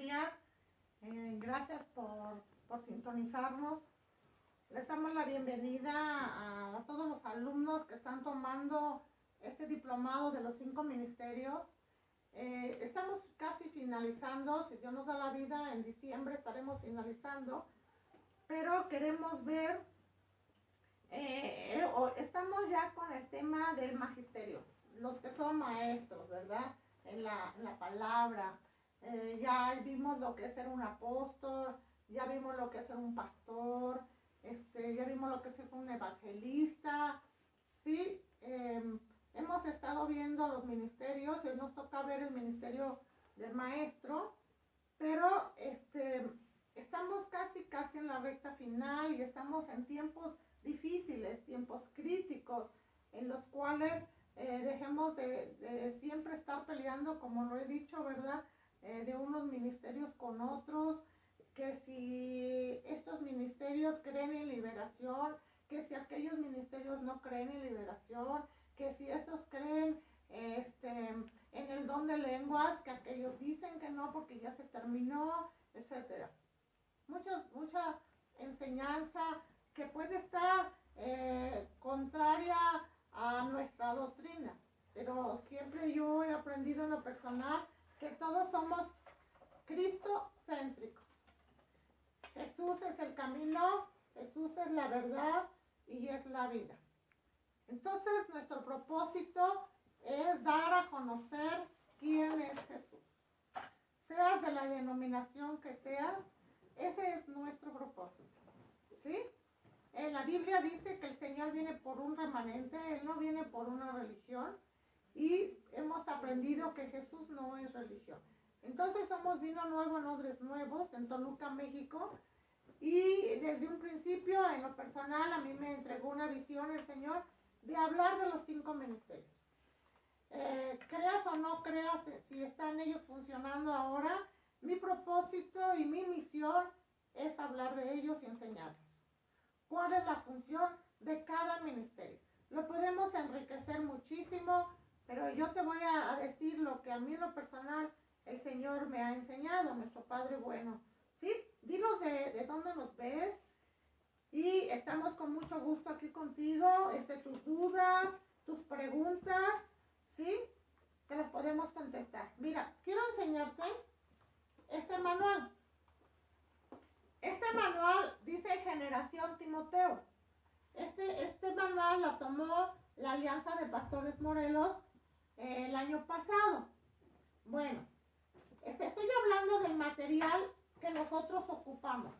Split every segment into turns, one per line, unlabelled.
días. Gracias por sintonizarnos. Les damos la bienvenida a todos los alumnos que están tomando este diplomado de los 5 ministerios. Estamos casi finalizando, si Dios nos da la vida, en diciembre estaremos finalizando, pero queremos ver, estamos ya con el tema del magisterio, los que son maestros, ¿verdad? En la palabra. Ya vimos lo que es ser un apóstol, ya vimos lo que es ser un pastor, ya vimos lo que es ser un evangelista, ¿sí? Hemos estado viendo los ministerios y nos toca ver el ministerio del maestro, pero estamos casi en la recta final y estamos en tiempos difíciles, tiempos críticos, en los cuales dejemos de siempre estar peleando, como lo he dicho, ¿verdad? De unos ministerios con otros, que si estos ministerios creen en liberación, que si aquellos ministerios no creen en liberación, que si estos creen en el don de lenguas, que aquellos dicen que no porque ya se terminó, etcétera. Mucha enseñanza que puede estar contraria a nuestra doctrina, pero siempre yo he aprendido en lo personal que todos somos cristocéntricos. Jesús es el camino, Jesús es la verdad y es la vida. Entonces nuestro propósito es dar a conocer quién es Jesús. Seas de la denominación que seas, ese es nuestro propósito, ¿sí? La Biblia dice que el Señor viene por un remanente, Él no viene por una religión, y hemos aprendido que Jesús no es religión. Entonces somos Vino Nuevo en Odres Nuevos, en Toluca, México, y desde un principio, en lo personal, a mí me entregó una visión el Señor de hablar de los 5 ministerios. Creas o no creas, si están ellos funcionando ahora, mi propósito y mi misión es hablar de ellos y enseñarlos. ¿Cuál es la función de cada ministerio? Lo podemos enriquecer muchísimo, pero yo te voy a decir lo que a mí en lo personal el Señor me ha enseñado, nuestro Padre bueno. ¿Sí? Dinos de dónde nos ves, y estamos con mucho gusto aquí contigo, tus dudas, tus preguntas, ¿sí? Te las podemos contestar. Mira, quiero enseñarte este manual. Este manual dice Generación Timoteo. Este manual lo tomó la Alianza de Pastores Morelos el año pasado. Bueno, estoy hablando del material que nosotros ocupamos.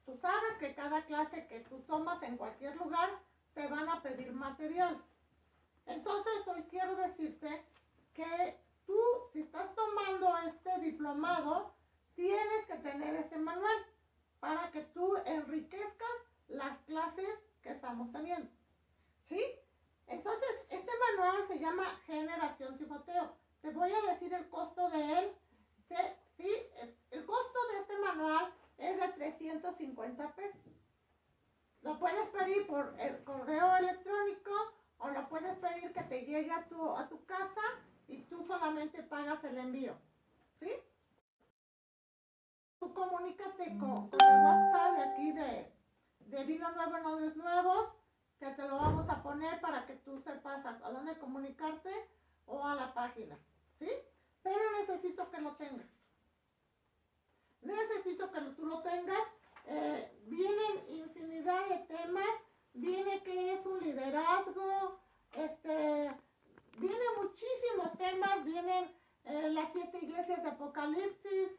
Tú sabes que cada clase que tú tomas en cualquier lugar te van a pedir material. Entonces hoy quiero decirte que tú, si estás tomando este diplomado, tienes que tener este manual para que tú enriquezcas las clases que estamos teniendo, ¿sí? Entonces, este manual se llama Generación Timoteo. Te voy a decir el costo de él. ¿Sí? El costo de este manual es de 350 pesos. Lo puedes pedir por el correo electrónico o lo puedes pedir que te llegue a tu casa y tú solamente pagas el envío, ¿sí? Tú comunícate con el WhatsApp de aquí de Vino Nuevo en Odres Nuevos, que te lo vamos a poner para que tú sepas a dónde comunicarte o a la página, ¿sí? Pero necesito que lo tengas. Necesito que tú lo tengas. Vienen infinidad de temas. Viene que es un liderazgo. Vienen muchísimos temas. Vienen las 7 iglesias de Apocalipsis.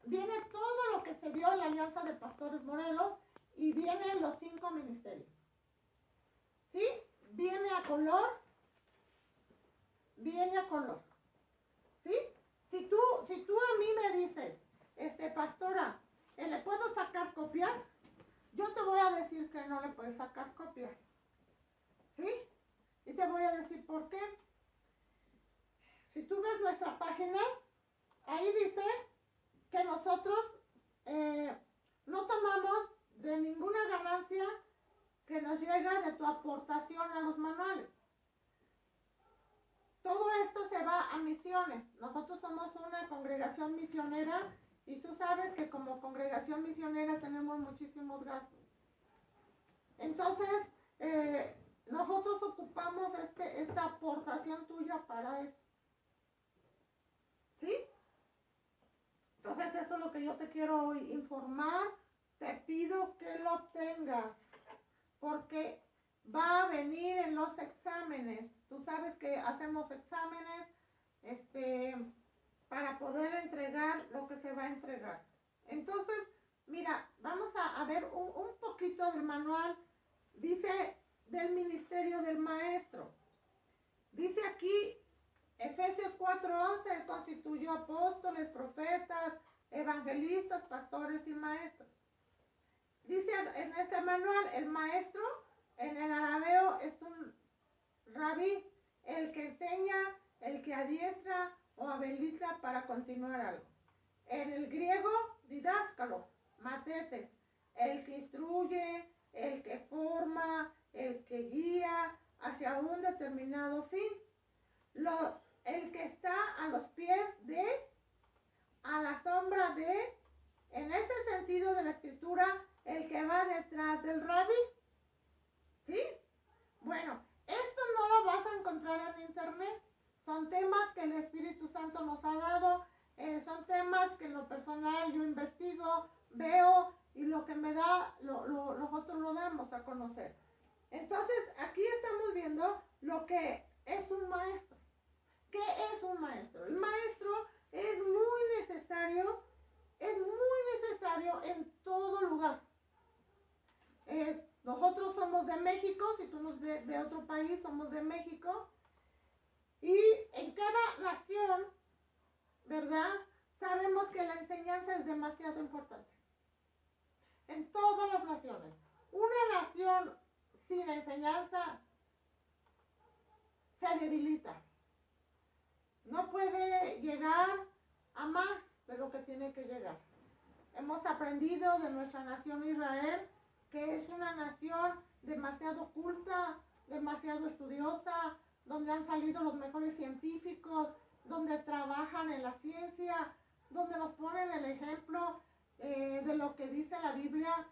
Viene todo lo que se dio en la Alianza de Pastores Morelos. Y vienen los 5 ministerios. ¿Sí? Viene a color. Viene a color. ¿Sí? Si tú a mí me dices, pastora, ¿le puedo sacar copias? Yo te voy a decir que no le puedes sacar copias. ¿Sí? Y te voy a decir por qué. Si tú ves nuestra página, ahí dice que nosotros no tomamos de ninguna ganancia que nos llega de tu aportación a los manuales. Todo esto se va a misiones. Nosotros somos una congregación misionera Y tú sabes que como congregación misionera tenemos muchísimos gastos. Entonces, nosotros ocupamos esta aportación tuya para eso. ¿Sí? Entonces, eso es lo que yo te quiero informar. Te pido que lo obtengas, porque va a venir en los exámenes. Tú sabes que hacemos exámenes para poder entregar lo que se va a entregar. Entonces, mira, vamos a ver un poquito del manual. Dice del ministerio del maestro. Dice aquí, Efesios 4:11, Él constituyó apóstoles, profetas, evangelistas, pastores y maestros. Dice en este manual, el maestro en el arameo es un rabí, el que enseña, el que adiestra o habilita para continuar algo. En el griego, didáskalo, matete, el que instruye, el que forma, el que guía hacia un determinado fin. El que está a los pies de, a la sombra de, en ese sentido de la escritura, el que va detrás del rabí. ¿Sí? Bueno, esto no lo vas a encontrar en internet. Son temas que el Espíritu Santo nos ha dado. Son temas que en lo personal yo investigo, veo y lo que me da, nosotros lo damos a conocer. Entonces, aquí estamos viendo lo que es un maestro. ¿Qué es un maestro? El maestro es muy necesario en todo lugar. Nosotros somos de México, si tú nos ves de otro país, somos de México. Y en cada nación, ¿verdad? Sabemos que la enseñanza es demasiado importante. En todas las naciones. Una nación sin enseñanza se debilita. No puede llegar a más de lo que tiene que llegar. Hemos aprendido de nuestra nación Israel que es una nación demasiado culta, demasiado estudiosa, donde han salido los mejores científicos, donde trabajan en la ciencia, donde nos ponen el ejemplo de lo que dice la Biblia,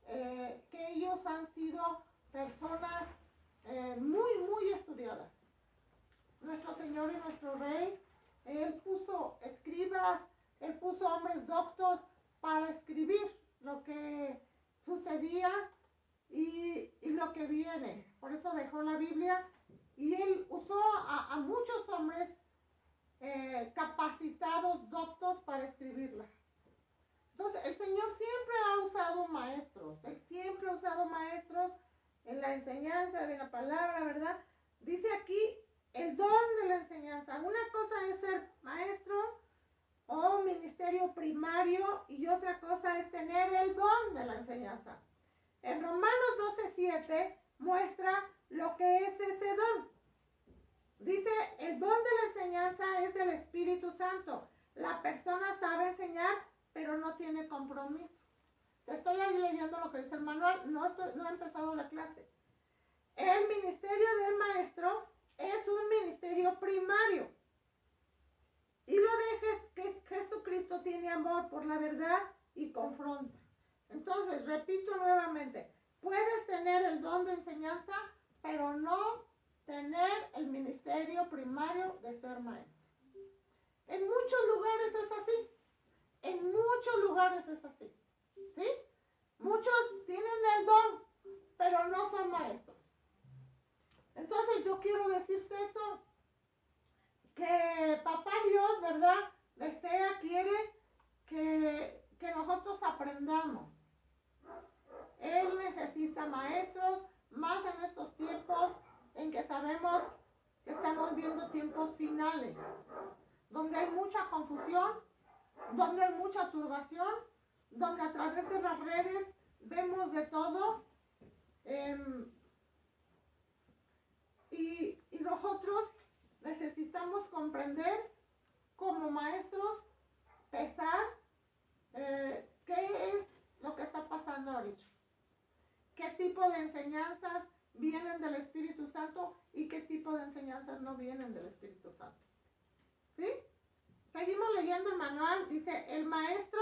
que ellos han sido personas muy estudiadas. Nuestro Señor y nuestro Rey, Él puso escribas, Él puso hombres doctos para escribir lo que sucedía y lo que viene. Por eso dejó la Biblia y Él usó a muchos hombres capacitados, doctos para escribirla. Entonces, el Señor siempre ha usado maestros. Él siempre ha usado maestros en la enseñanza de la palabra, ¿verdad? Dice aquí el don de la enseñanza. Una cosa es ser maestro o ministerio primario y otra cosa es tener el don de la enseñanza. En Romanos 12:7 muestra lo que es ese don. Dice, el don de la enseñanza es del Espíritu Santo. La persona sabe enseñar, pero no tiene compromiso. Estoy ahí leyendo lo que dice el manual, no he empezado la clase. El ministerio del maestro es un ministerio primario. Y lo de que Jesucristo tiene amor por la verdad y confronta. Entonces, repito nuevamente, puedes tener el don de enseñanza, pero no tener el ministerio primario de ser maestro. En muchos lugares es así. En muchos lugares es así. ¿Sí? Muchos tienen el don, pero no son maestros. Entonces yo quiero decirte eso, que Papá Dios, ¿verdad? Desea, quiere que nosotros aprendamos. Él necesita maestros, más en estos tiempos en que sabemos que estamos viendo tiempos finales, donde hay mucha confusión, donde hay mucha turbación, donde a través de las redes vemos de todo. Y nosotros necesitamos comprender como maestros, pesar qué es lo que está pasando ahorita. ¿Qué tipo de enseñanzas vienen del Espíritu Santo y qué tipo de enseñanzas no vienen del Espíritu Santo? ¿Sí? Seguimos leyendo el manual. Dice, el maestro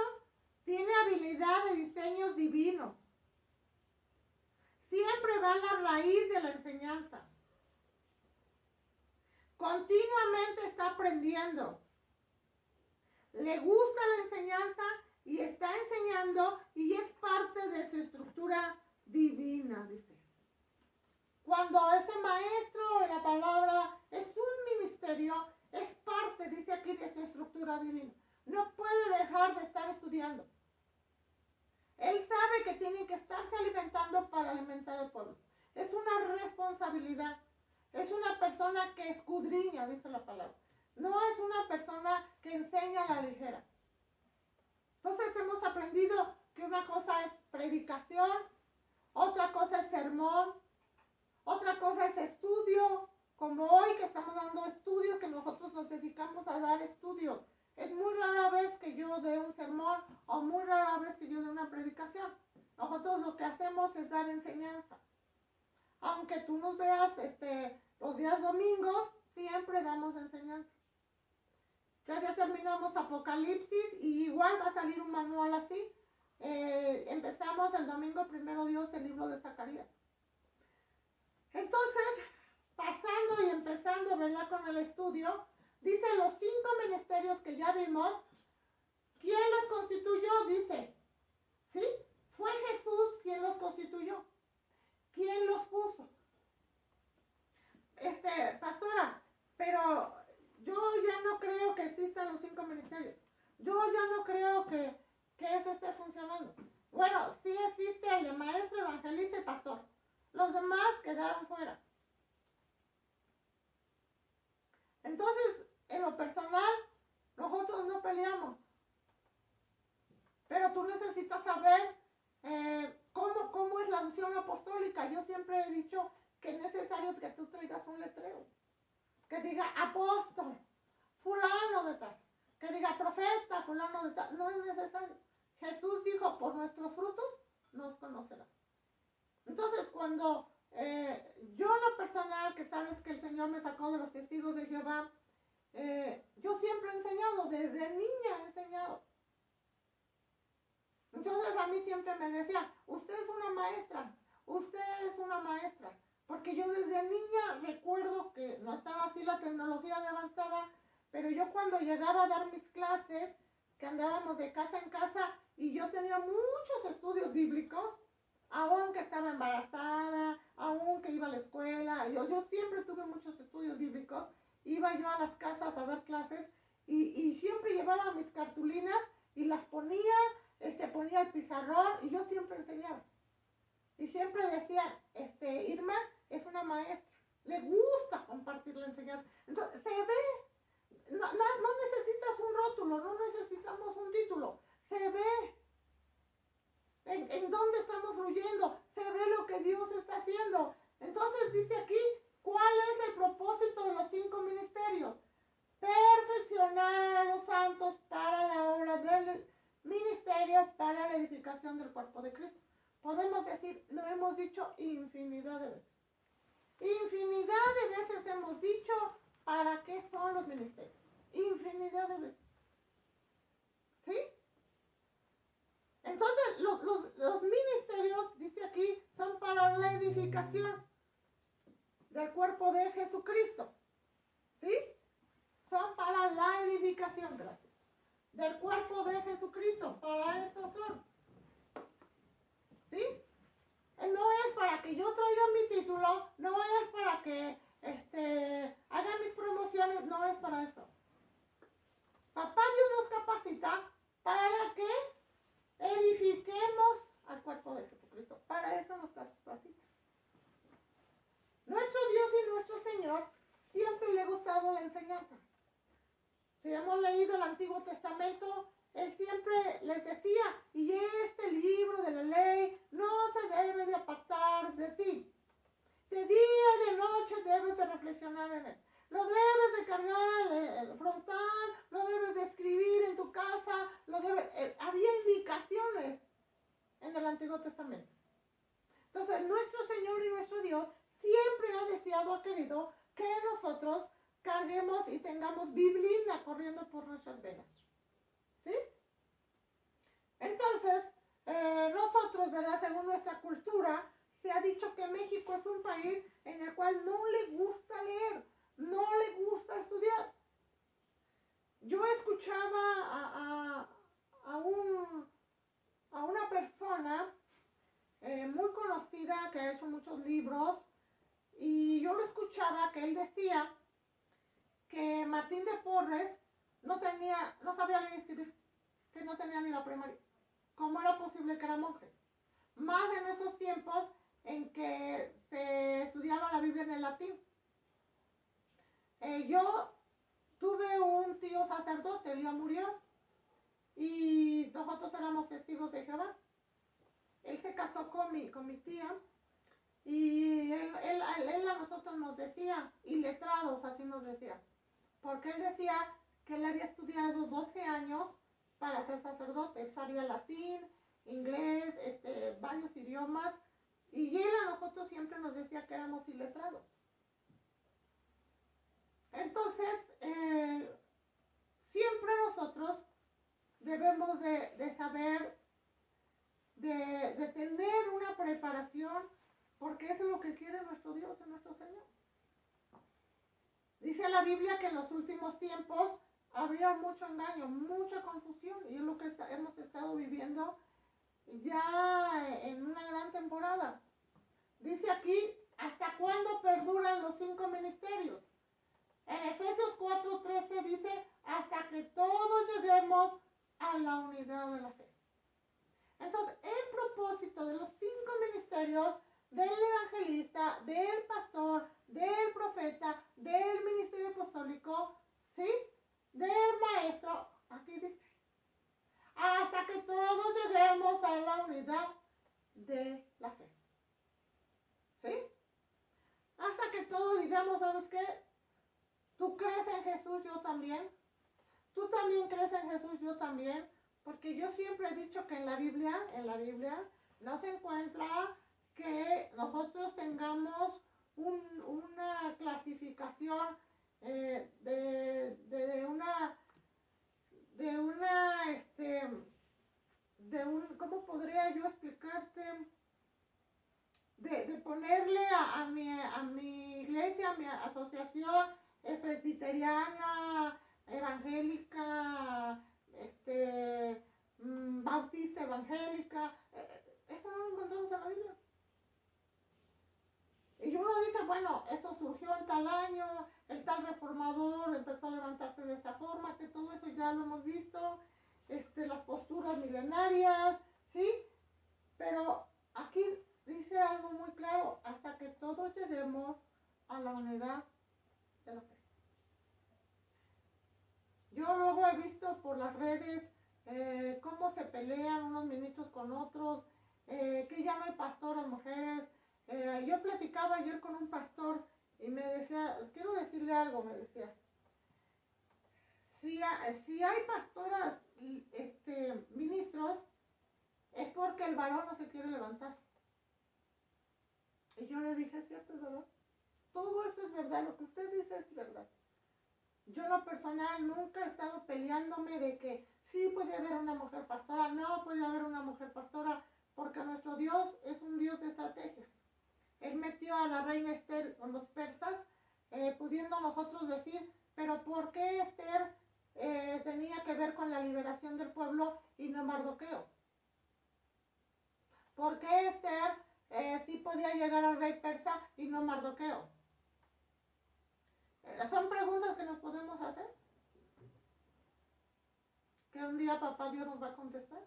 tiene habilidad de diseños divinos. Siempre va a la raíz de la enseñanza. Continuamente está aprendiendo. Le gusta la enseñanza y está enseñando y es parte de su estructura divina, dice. Cuando ese maestro en la palabra es un ministerio, es parte, dice aquí, de su estructura divina. No puede dejar de estar estudiando. Él sabe que tiene que estarse alimentando para alimentar al pueblo. Es una responsabilidad. Es una persona que escudriña, dice la palabra. No es una persona que enseña a la ligera. Entonces hemos aprendido que una cosa es predicación, otra cosa es sermón, otra cosa es estudio, como hoy que estamos dando estudios, que nosotros nos dedicamos a dar estudios. Es muy rara vez que yo dé un sermón o muy rara vez que yo dé una predicación. Nosotros lo que hacemos es dar enseñanza. Aunque tú nos veas los días domingos, siempre damos enseñanza. Ya terminamos Apocalipsis y igual va a salir un manual así. Empezamos el domingo, primero Dios, el libro de Zacarías. Entonces, pasando y empezando, ¿verdad?, con el estudio, dice los 5 ministerios que ya vimos. ¿Quién los constituyó? Dice, ¿sí? Fue Jesús quien los constituyó. ¿Quién los puso? Pastora, pero yo ya no creo que existan los 5 ministerios. Yo ya no creo que eso esté funcionando. Bueno, sí existe el de maestro, evangelista y pastor. Los demás quedaron fuera. Entonces, en lo personal, nosotros no peleamos. Pero tú necesitas saber cómo es la unción apostólica. Yo siempre he dicho que es necesario que tú traigas un letrero. Que diga apóstol, fulano de tal. Que diga profeta, fulano de tal. No es necesario. Jesús dijo, por nuestros frutos nos conocerán. Entonces, cuando yo en lo personal, que sabes que el Señor me sacó de los testigos de Jehová, yo siempre he enseñado, desde niña he enseñado. Entonces a mí siempre me decían, usted es una maestra, porque yo desde niña recuerdo que no estaba así la tecnología de avanzada, pero yo cuando llegaba a dar mis clases, que andábamos de casa en casa, y yo tenía muchos estudios bíblicos, aún que estaba embarazada, aún que iba a la escuela, yo siempre tuve muchos estudios bíblicos, iba yo a las casas a dar clases, y siempre llevaba mis cartulinas, y las ponía el pizarrón, y yo siempre enseñaba. Y siempre decían, Irma es una maestra, le gusta compartir la enseñanza. Entonces, se ve, no necesitas un rótulo, no necesitamos un título, se ve en dónde estamos fluyendo, se ve lo que Dios está haciendo. Entonces dice aquí, ¿cuál es el propósito de los 5 ministerios? Perfeccionar a los santos para la obra del ministerio, para la edificación del cuerpo de Cristo. Podemos decir, lo hemos dicho infinidad de veces. Infinidad de veces hemos dicho para qué son los ministerios. Infinidad de veces. ¿Sí? Entonces, los ministerios, dice aquí, son para la edificación del cuerpo de Jesucristo. ¿Sí? Son para la edificación, gracias, del cuerpo de Jesucristo. Para esto son. ¿Sí? No es para que yo traiga mi título, no es para que haga mis promociones, no es para eso. Papá Dios nos capacita para que edifiquemos al cuerpo de Jesucristo. Para eso nos capacita. Nuestro Dios y nuestro Señor siempre le ha gustado la enseñanza. Si hemos leído el Antiguo Testamento, Él siempre les decía, y este libro de la ley no se debe de apartar de ti. De día y de noche debes de reflexionar en él. Lo debes de cargar el frontal, lo debes de escribir en tu casa, había indicaciones en el Antiguo Testamento. Entonces, nuestro Señor y nuestro Dios siempre ha deseado, ha querido que nosotros carguemos y tengamos biblina corriendo por nuestras venas. ¿Sí? Entonces, nosotros, ¿verdad? Según nuestra cultura, se ha dicho que México es un país en el cual no le gusta leer, no le gusta estudiar. Yo escuchaba a una persona muy conocida que ha hecho muchos libros, y yo lo escuchaba que él decía que Martín de Porres no sabía leer ni escribir, que no tenía ni la primaria. ¿Cómo era posible que era monje? Más en esos tiempos en que se estudiaba la Biblia en el latín. Yo tuve un tío sacerdote, él ya murió, y nosotros éramos testigos de Jehová. Él se casó con mi tía, y él a nosotros nos decía, y letrados así nos decía, porque él decía que él había estudiado 12 años para ser sacerdote. Él sabía latín, inglés, varios idiomas, y él a nosotros siempre nos decía que éramos iletrados. Entonces, siempre nosotros debemos de saber, de tener una preparación, porque eso es lo que quiere nuestro Dios y nuestro Señor. Dice la Biblia que en los últimos tiempos habría mucho engaño, mucha confusión, y es lo que hemos estado viviendo ya en una gran temporada. Dice aquí, ¿hasta cuándo perduran los 5 ministerios? En Efesios 4:13 dice, hasta que todos lleguemos a la unidad de la fe. Entonces, el propósito de los 5 ministerios, del evangelista, del pastor, del profeta, del ministerio apostólico, ¿sí? Del maestro, aquí dice, hasta que todos lleguemos a la unidad de la fe. ¿Sí? Hasta que todos digamos, ¿sabes qué? Tú crees en Jesús, yo también. Tú también crees en Jesús, yo también. Porque yo siempre he dicho que en la Biblia no se encuentra que nosotros tengamos una clasificación ¿cómo podría yo explicarte? De ponerle a mi iglesia, a mi asociación presbiteriana, evangélica, bautista, evangélica, eso no lo encontramos en la Biblia. Y uno dice, bueno, eso surgió en tal año, el tal reformador empezó a levantarse de esta forma, que todo eso ya lo hemos visto, las posturas milenarias, ¿sí? Pero aquí dice algo muy claro, hasta que todos lleguemos a la unidad de la fe. Yo luego he visto por las redes cómo se pelean unos ministros con otros, que ya no hay pastoras mujeres. Yo platicaba ayer con un pastor y me decía, quiero decirle algo, me decía, si hay pastoras, ministros, es porque el varón no se quiere levantar. Y yo le dije, es cierto, es verdad. Todo eso es verdad, lo que usted dice es verdad. Yo en lo personal nunca he estado peleándome de que sí puede haber una mujer pastora, no puede haber una mujer pastora, porque nuestro Dios es un Dios de estrategias. Él metió a la reina Esther con los persas, pudiendo nosotros decir, pero ¿por qué Esther tenía que ver con la liberación del pueblo y no Mardoqueo? ¿Por qué Esther sí podía llegar al rey persa y no Mardoqueo? Son preguntas que nos podemos hacer, que un día papá Dios nos va a contestar.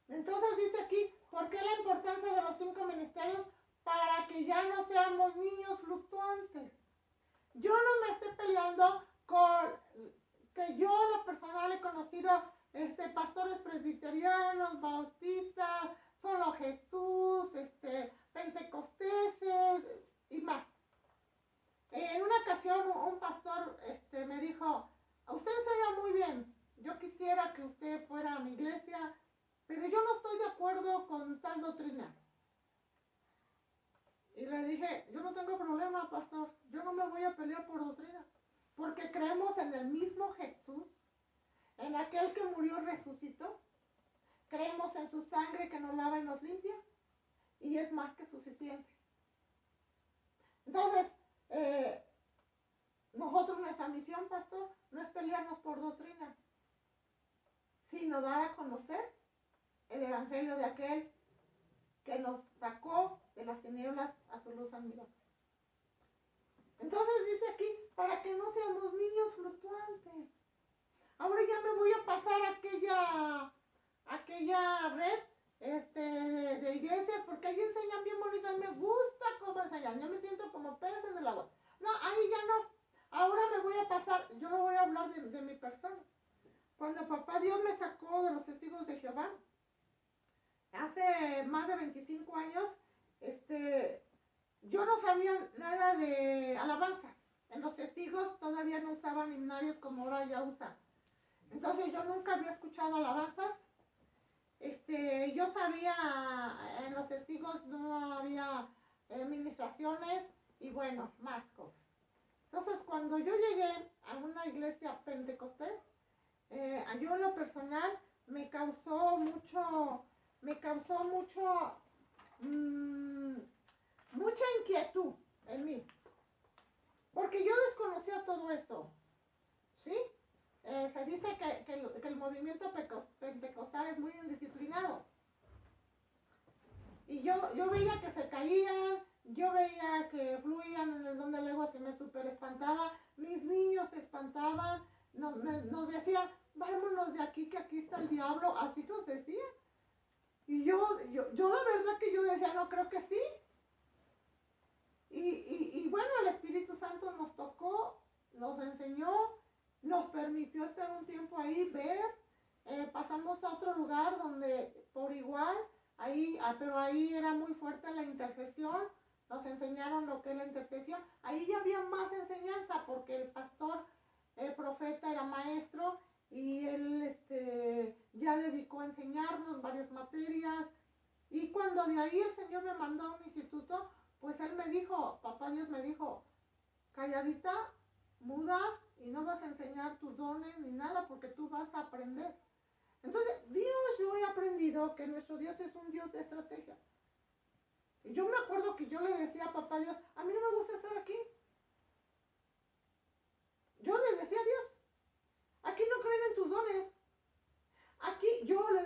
Entonces dice aquí, ¿por qué la importancia de los 5 ministerios? Para que ya no seamos niños fluctuantes. Yo no me estoy peleando con que yo en lo personal he conocido pastores presbiterianos, bautistas, solo Jesús, pentecosteses y más. En una ocasión un pastor me dijo, usted enseña muy bien, yo quisiera que usted fuera a mi iglesia, pero yo no estoy de acuerdo con tal doctrina. Y le dije, yo no tengo problema, pastor, yo no me voy a pelear por doctrina, porque creemos en el mismo Jesús, en aquel que murió y resucitó, creemos en su sangre que nos lava y nos limpia, y es más que suficiente. Entonces, nosotros, nuestra misión, pastor, no es pelearnos por doctrina, sino dar a conocer el evangelio de aquel que nos sacó de las tinieblas a su luz admirable. Entonces dice aquí, para que no seamos niños fluctuantes. Ahora ya me voy a pasar aquella red de iglesias, porque ahí enseñan bien bonito, y me gusta cómo enseñan, yo me siento como pez en el agua. No, ahí ya no. Ahora me voy a pasar, yo no voy a hablar de mi persona. Cuando papá Dios me sacó de los testigos de Jehová, hace más de 25 años, yo no sabía nada de alabanzas. En los testigos todavía no usaban himnarios como ahora ya usan. Entonces yo nunca había escuchado alabanzas. Yo sabía, en los testigos no había ministraciones y bueno, más cosas. Entonces cuando yo llegué a una iglesia pentecostés, yo en lo personal me causó mucha inquietud en mí, porque yo desconocía todo esto, ¿sí? Se dice que el movimiento pentecostal es muy indisciplinado, y yo veía que se caían, yo veía que fluían en el don de lenguas y me súper espantaba, mis niños se espantaban, nos decían, vámonos de aquí, que aquí está el diablo, así nos decían. Y yo la verdad que yo decía, no, creo que sí. Y bueno, el Espíritu Santo nos tocó, nos enseñó, nos permitió estar un tiempo ahí, ver. Pasamos a otro lugar donde por igual, pero ahí era muy fuerte la intercesión, nos enseñaron lo que es la intercesión. Ahí ya había más enseñanza porque el pastor, el profeta era maestro y él ya dedicó a enseñarnos varias materias. Y cuando de ahí el Señor me mandó a un instituto, pues él me dijo, papá Dios me dijo, calladita, muda, y no vas a enseñar tus dones ni nada porque tú vas a aprender. Entonces, yo he aprendido que nuestro Dios es un Dios de estrategia. Y yo me acuerdo que yo le decía a papá Dios, a mí no me gusta estar aquí. Yo le decía a Dios, aquí no creen en tus dones. Aquí yo le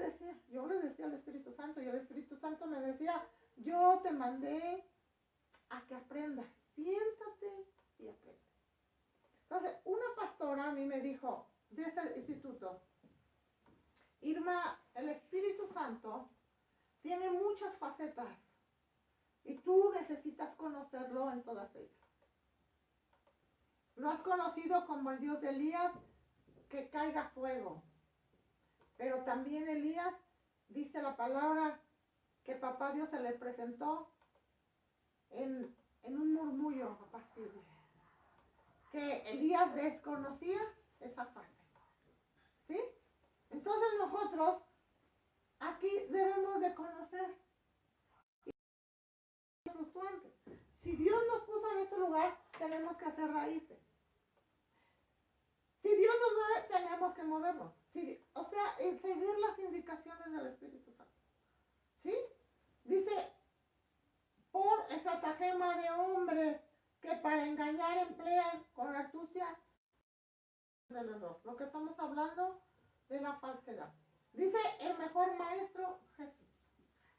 decía al Espíritu Santo, y el Espíritu Santo me decía, yo te mandé a que aprendas, siéntate y aprende. Entonces, una pastora a mí me dijo, de ese instituto, Irma, el Espíritu Santo tiene muchas facetas y tú necesitas conocerlo en todas ellas. Lo has conocido como el Dios de Elías, que caiga fuego. Pero también Elías, dice la palabra, que papá Dios se le presentó en un murmullo apacible. Que Elías desconocía esa fase. ¿Sí? Entonces nosotros aquí debemos de conocer. Fluctuantes. Si Dios nos puso en ese lugar, tenemos que hacer raíces. Si Dios nos mueve, tenemos que movernos. O sea, seguir las indicaciones del Espíritu Santo. ¿Sí? Dice, por estratagema de hombres que para engañar emplean con astucia del error. Lo que estamos hablando de la falsedad. Dice, el mejor maestro, Jesús.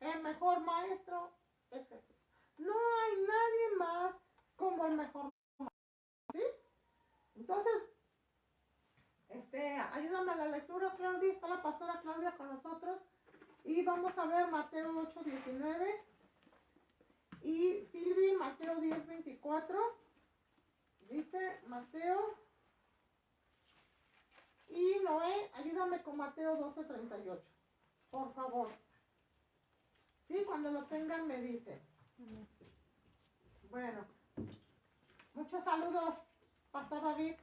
El mejor maestro es Jesús. No hay nadie más como el mejor maestro. ¿Sí? Entonces, ayúdame a la lectura, Claudia. Está la pastora Claudia con nosotros. Y vamos a ver Mateo 8:19. Y Silvi, Mateo 10:24. Dice Mateo. Y Noé, ayúdame con Mateo 12:38. Por favor. Sí, cuando lo tengan me dicen. Bueno. Muchos saludos, Pastor David.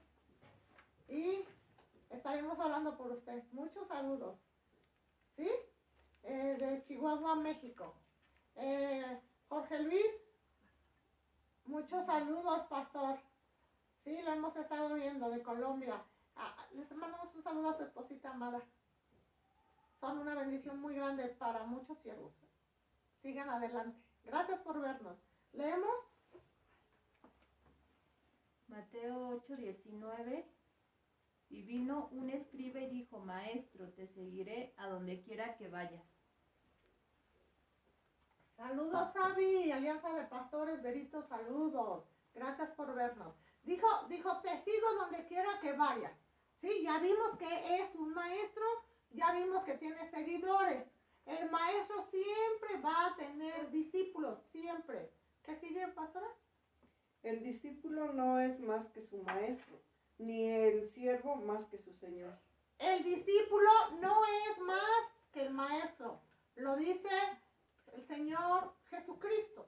Y estaremos hablando por usted. Muchos saludos. ¿Sí? De Chihuahua, México. Jorge Luis, Muchos saludos, pastor. Sí, lo hemos estado viendo de Colombia. Les mandamos un saludo a su esposita amada. Son una bendición muy grande para muchos siervos. Sigan adelante. Gracias por vernos. ¿Leemos?
Mateo 8:19. Y vino un escriba y dijo: Maestro, te seguiré a donde quiera que vayas.
Saludos, Sabi, Alianza de Pastores, Berito, saludos. Gracias por vernos. Dijo, te sigo donde quiera que vayas. Sí, ya vimos que es un maestro, ya vimos que tiene seguidores. El maestro siempre va a tener discípulos, siempre. ¿Qué sigue, pastora?
El discípulo no es más que su maestro, ni el siervo más que su señor.
El discípulo no es más que el maestro. Lo dice el Señor Jesucristo.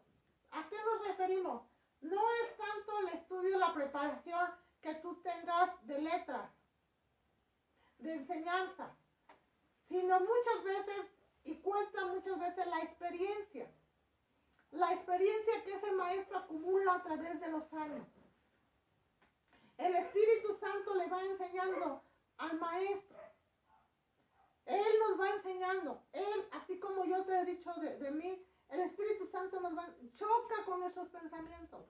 ¿A qué nos referimos? No es tanto el estudio, la preparación que tú tengas de letras, de enseñanza, sino muchas veces, y cuenta muchas veces la experiencia que ese maestro acumula a través de los años. El Espíritu Santo le va enseñando al maestro. Él nos va enseñando. Él, así como yo te he dicho de mí, el Espíritu Santo choca con nuestros pensamientos.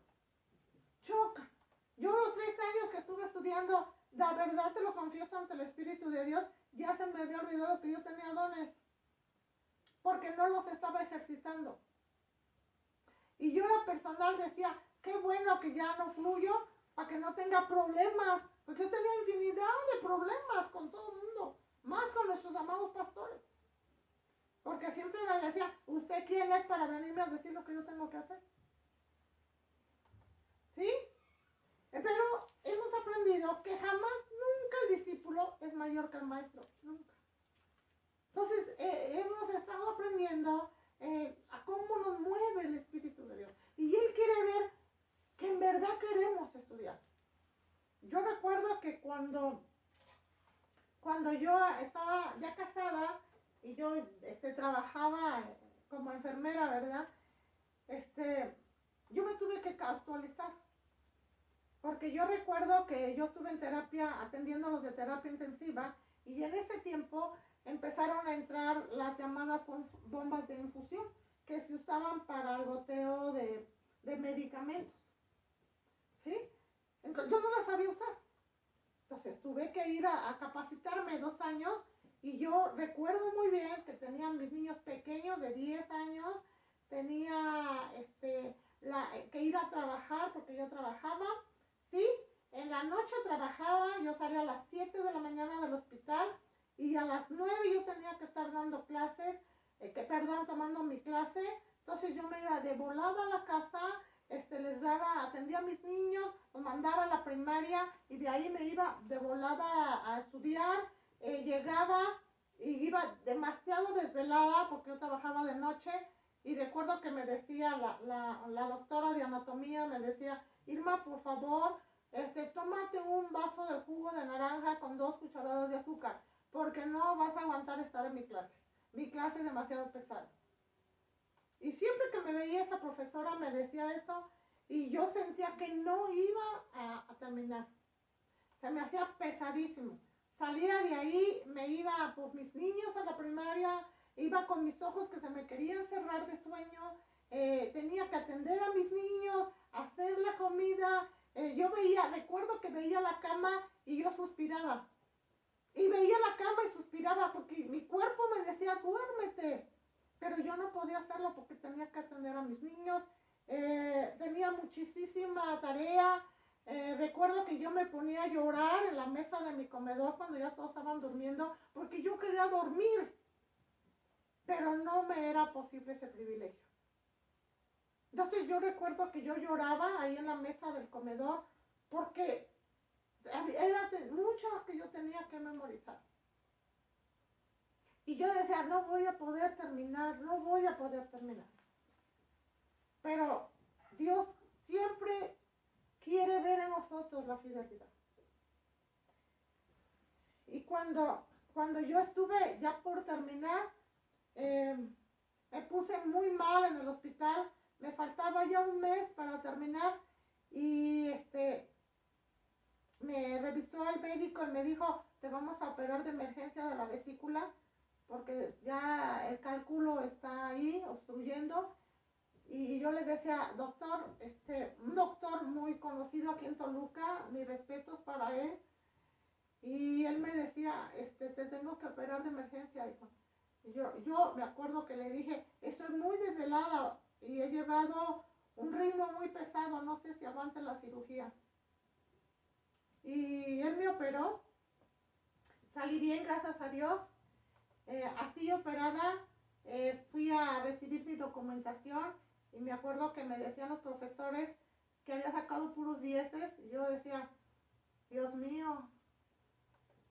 Choca. Yo los 3 años que estuve estudiando, la verdad te lo confieso ante el Espíritu de Dios, ya se me había olvidado que yo tenía dones, porque no los estaba ejercitando. Y yo en lo personal decía, qué bueno que ya no fluyo, para que no tenga problemas, porque yo tenía infinidad de problemas con todo el mundo, más con nuestros amados pastores. Porque siempre me decía, ¿usted quién es para venirme a decir lo que yo tengo que hacer? ¿Sí? Pero hemos aprendido que jamás, nunca el discípulo es mayor que el maestro, nunca. Entonces, hemos estado aprendiendo a cómo nos mueve el Espíritu de Dios. Y Él quiere ver que en verdad queremos estudiar. Yo recuerdo que cuando yo estaba ya casada y yo trabajaba como enfermera, ¿verdad? Yo me tuve que actualizar. Porque yo recuerdo que yo estuve en terapia, atendiendo los de terapia intensiva, y en ese tiempo empezaron a entrar las llamadas bombas de infusión, que se usaban para el goteo de medicamentos. ¿Sí? Entonces, yo no las sabía usar. Entonces tuve que ir a capacitarme 2 años, y yo recuerdo muy bien que tenía mis niños pequeños de 10 años, tenía que ir a trabajar porque yo trabajaba. Sí, en la noche trabajaba, yo salía a las 7 de la mañana del hospital y a las 9 yo tenía que estar dando clases, tomando mi clase. Entonces yo me iba de volada a la casa, atendía a mis niños, los mandaba a la primaria y de ahí me iba de volada a estudiar. Llegaba y iba demasiado desvelada porque yo trabajaba de noche, y recuerdo que me decía la doctora de anatomía, me decía, Irma, por favor, tómate un vaso de jugo de naranja con 2 cucharadas de azúcar, porque no vas a aguantar estar en mi clase. Mi clase es demasiado pesada. Y siempre que me veía esa profesora me decía eso, y yo sentía que no iba a terminar. Se me hacía pesadísimo. Salía de ahí, me iba por mis niños a la primaria, iba con mis ojos que se me querían cerrar de sueño, tenía que atender a mis niños, hacer la comida. Recuerdo que veía la cama y yo suspiraba. Y veía la cama y suspiraba porque mi cuerpo me decía, duérmete. Pero yo no podía hacerlo porque tenía que atender a mis niños. Tenía muchísima tarea. Recuerdo que yo me ponía a llorar en la mesa de mi comedor cuando ya todos estaban durmiendo porque yo quería dormir. Pero no me era posible ese privilegio. Entonces yo recuerdo que yo lloraba ahí en la mesa del comedor porque eran muchas que yo tenía que memorizar. Y yo decía, no voy a poder terminar. Pero Dios siempre quiere ver en nosotros la fidelidad. Y cuando yo estuve ya por terminar, me puse muy mal en el hospital me faltaba ya un mes para terminar y me revisó el médico y me dijo, te vamos a operar de emergencia de la vesícula porque ya el cálculo está ahí obstruyendo. Y yo le decía, doctor, un doctor muy conocido aquí en Toluca, mis respetos para él. Y él me decía, te tengo que operar de emergencia, hijo. Y yo me acuerdo que le dije, estoy muy desvelada y he llevado un ritmo muy pesado, no sé si aguante la cirugía. Y él me operó, salí bien, gracias a Dios. Así operada, fui a recibir mi documentación y me acuerdo que me decían los profesores que había sacado puros dieces y yo decía, Dios mío,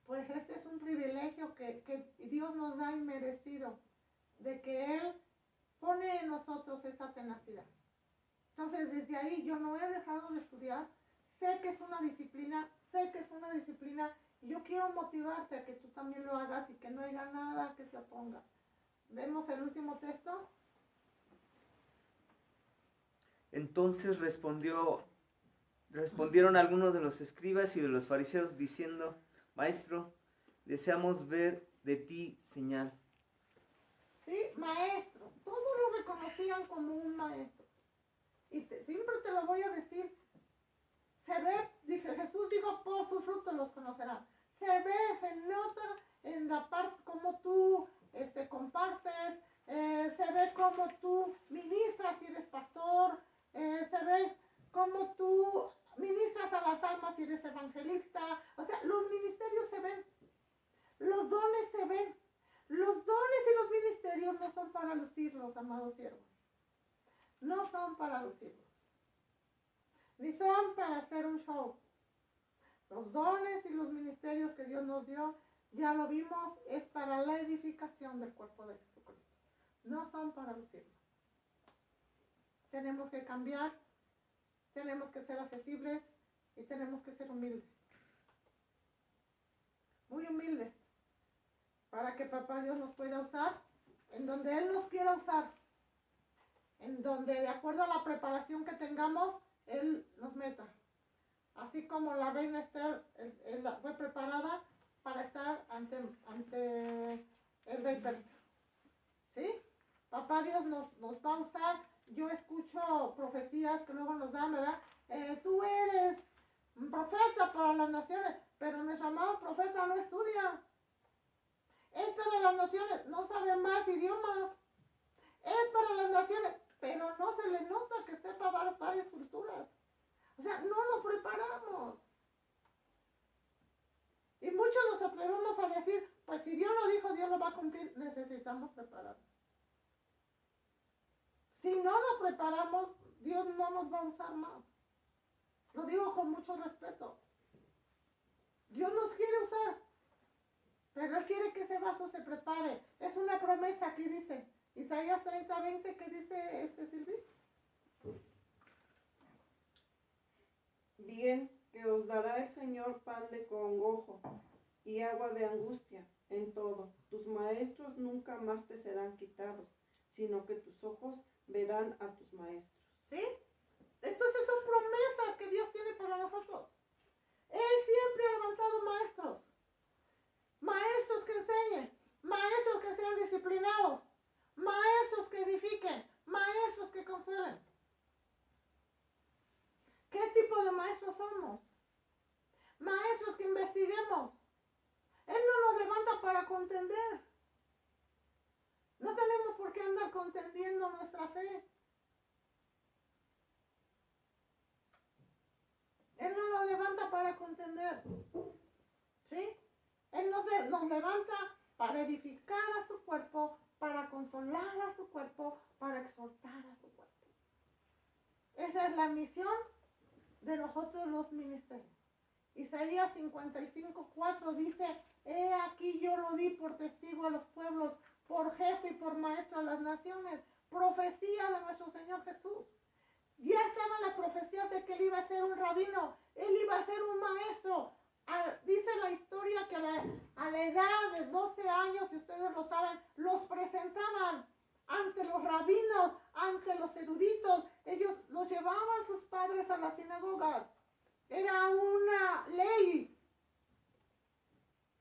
pues este es un privilegio que Dios nos da inmerecido, de que Él pone en nosotros esa tenacidad. Entonces desde ahí yo no he dejado de estudiar, sé que es una disciplina y yo quiero motivarte a que tú también lo hagas y que no haya nada que se oponga. ¿Vemos el último texto?
Entonces respondieron algunos de los escribas y de los fariseos diciendo, Maestro, deseamos ver de ti señal.
Sí, maestro. Todos lo reconocían como un maestro. Y siempre te lo voy a decir. Se ve, Jesús dijo, por sus frutos los conocerán. Se ve, se nota en la parte como tú compartes, se ve como tú ministras si eres pastor, se ve como tú ministras a las almas si eres evangelista. O sea, los ministerios se ven, los dones se ven. Los dones y los ministerios no son para lucirlos, amados siervos. No son para lucirlos. Ni son para hacer un show. Los dones y los ministerios que Dios nos dio, ya lo vimos, es para la edificación del cuerpo de Jesucristo. No son para lucirlos. Tenemos que cambiar, tenemos que ser accesibles y tenemos que ser humildes. Muy humildes. Para que Papá Dios nos pueda usar en donde Él nos quiera usar. En donde de acuerdo a la preparación que tengamos, Él nos meta. Así como la reina Esther fue preparada para estar ante el rey persa. ¿Sí? Papá Dios nos va a usar. Yo escucho profecías que luego nos dan, ¿verdad? Tú eres un profeta para las naciones, pero nuestro amado profeta no estudia. Es para las naciones, no sabe más idiomas. Es para las naciones, pero no se le nota que sepa varias culturas. O sea, no lo preparamos. Y muchos nos atrevemos a decir, pues si Dios lo dijo, Dios lo va a cumplir. Necesitamos prepararnos. Si no lo preparamos, Dios no nos va a usar más. Lo digo con mucho respeto. Dios nos quiere usar, pero Él quiere que ese vaso se prepare. Es una promesa que dice Isaías 30:20, que dice Silvi.
Bien, que os dará el Señor pan de congojo y agua de angustia en todo. Tus maestros nunca más te serán quitados, sino que tus ojos verán a tus maestros.
¿Sí? Entonces son promesas que Dios tiene para nosotros. Él siempre ha levantado maestros. Maestros que enseñen, maestros que sean disciplinados, maestros que edifiquen, maestros que consuelen. ¿Qué tipo de maestros somos? Maestros que investiguemos. Él no nos levanta para contender. No tenemos por qué andar contendiendo nuestra fe. Él no nos levanta para contender. ¿Sí? Él nos levanta para edificar a su cuerpo, para consolar a su cuerpo, para exhortar a su cuerpo. Esa es la misión de nosotros los ministerios. Isaías 55:4 dice, he aquí yo lo di por testigo a los pueblos, por jefe y por maestro a las naciones. Profecía de nuestro Señor Jesús. Ya estaba la profecía de que Él iba a ser un rabino, Él iba a ser un maestro. Dice la historia que a la edad de 12 años, si ustedes lo saben, los presentaban ante los rabinos, ante los eruditos. Ellos los llevaban sus padres a las sinagogas. Era una ley.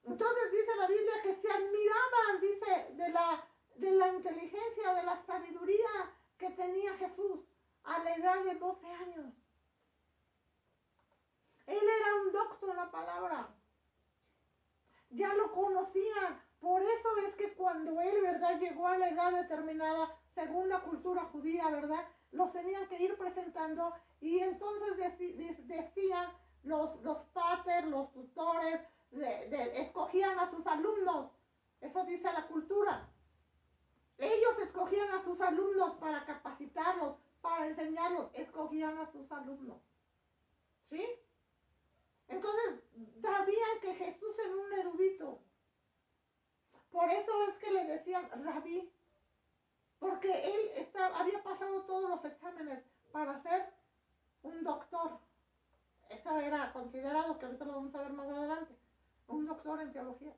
Entonces dice la Biblia que se admiraban, dice, de la inteligencia, de la sabiduría que tenía Jesús a la edad de 12 años. Él era un doctor en la palabra. Ya lo conocían. Por eso es que cuando él, ¿verdad?, llegó a la edad determinada, según la cultura judía, ¿verdad?, los tenían que ir presentando y entonces decían los pater, los tutores, escogían a sus alumnos. Eso dice la cultura. Ellos escogían a sus alumnos para capacitarlos, para enseñarlos. Escogían a sus alumnos. ¿Sí? Entonces, sabían que Jesús era un erudito. Por eso es que le decían rabí. Porque él había pasado todos los exámenes para ser un doctor. Eso era considerado, que ahorita lo vamos a ver más adelante, un doctor en teología.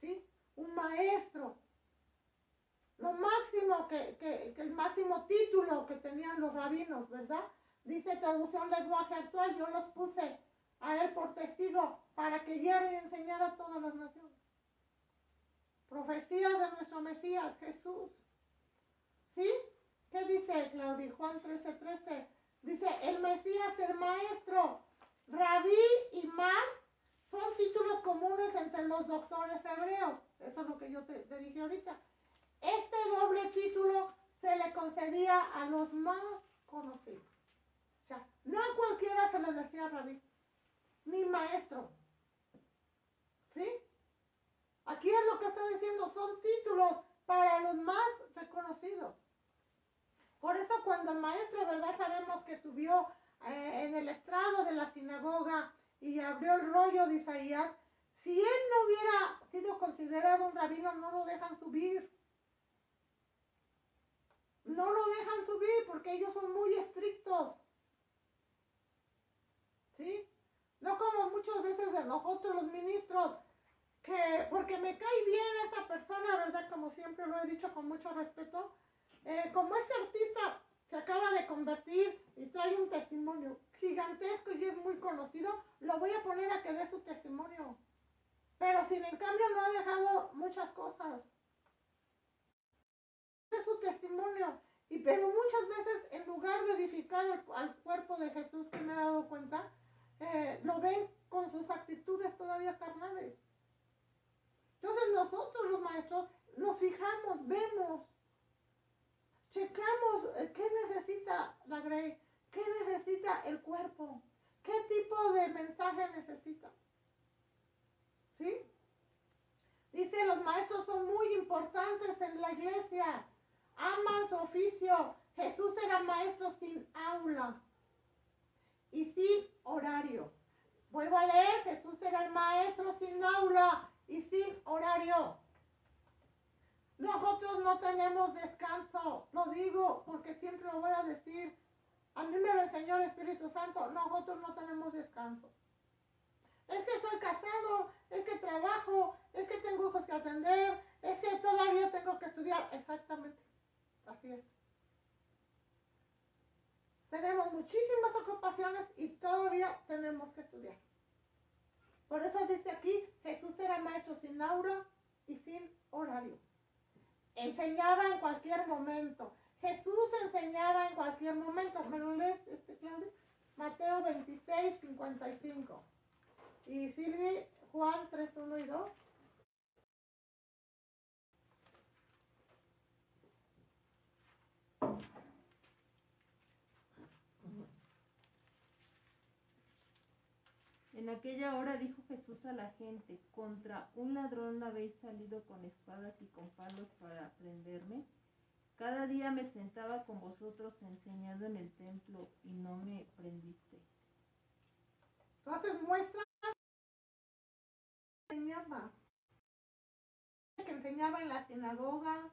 ¿Sí? Un maestro. Lo máximo el máximo título que tenían los rabinos, ¿verdad? Dice traducción lenguaje actual, yo los puse a él por testigo para que guiara y enseñara a todas las naciones. Profecía de nuestro Mesías, Jesús. ¿Sí? ¿Qué dice Claudia? Juan 13:13. Dice, el Mesías, el maestro, rabí y mar, son títulos comunes entre los doctores hebreos. Eso es lo que yo te dije ahorita. Este doble título se le concedía a los más conocidos. O sea, no a cualquiera se les decía rabí, ni maestro. ¿Sí? Aquí es lo que está diciendo, son títulos para los más reconocidos. Por eso cuando el maestro, ¿verdad?, sabemos que subió en el estrado de la sinagoga y abrió el rollo de Isaías, si él no hubiera sido considerado un rabino, no lo dejan subir. No lo dejan subir porque ellos son muy estrictos. ¿Sí? No como muchas veces de nosotros los ministros, que porque me cae bien esa persona, ¿verdad? Como siempre lo he dicho con mucho respeto. Como este artista se acaba de convertir y trae un testimonio gigantesco y es muy conocido, lo voy a poner a que dé su testimonio. Pero sin en cambio no ha dejado muchas cosas. Es su testimonio. Pero muchas veces en lugar de edificar al cuerpo de Jesús, que me he dado cuenta, lo ven con sus actitudes todavía carnales. Entonces nosotros los maestros nos fijamos, vemos, checamos qué necesita la grey, qué necesita el cuerpo, qué tipo de mensaje necesita. ¿Sí? Dice, los maestros son muy importantes en la iglesia, aman su oficio. Jesús era maestro sin aula y sin horario. Vuelvo a leer, Jesús era el maestro sin aula y sin horario. Nosotros no tenemos descanso, lo digo porque siempre lo voy a decir. A mí me lo enseñó el Espíritu Santo, nosotros no tenemos descanso. Es que soy casado, es que trabajo, es que tengo hijos que atender, es que todavía tengo que estudiar. Exactamente, así es. Tenemos muchísimas ocupaciones y todavía tenemos que estudiar. Por eso dice aquí, Jesús era maestro sin aula y sin horario. Enseñaba en cualquier momento. Jesús enseñaba en cualquier momento. ¿Me lo lees, Claudia? Mateo 26, 55. Y Silvi, Juan 3, 1 y 2.
En aquella hora dijo Jesús a la gente, ¿contra un ladrón habéis salido con espadas y con palos para prenderme? Cada día me sentaba con vosotros enseñando en el templo y no me prendiste.
Entonces muestra que enseñaba en la sinagoga,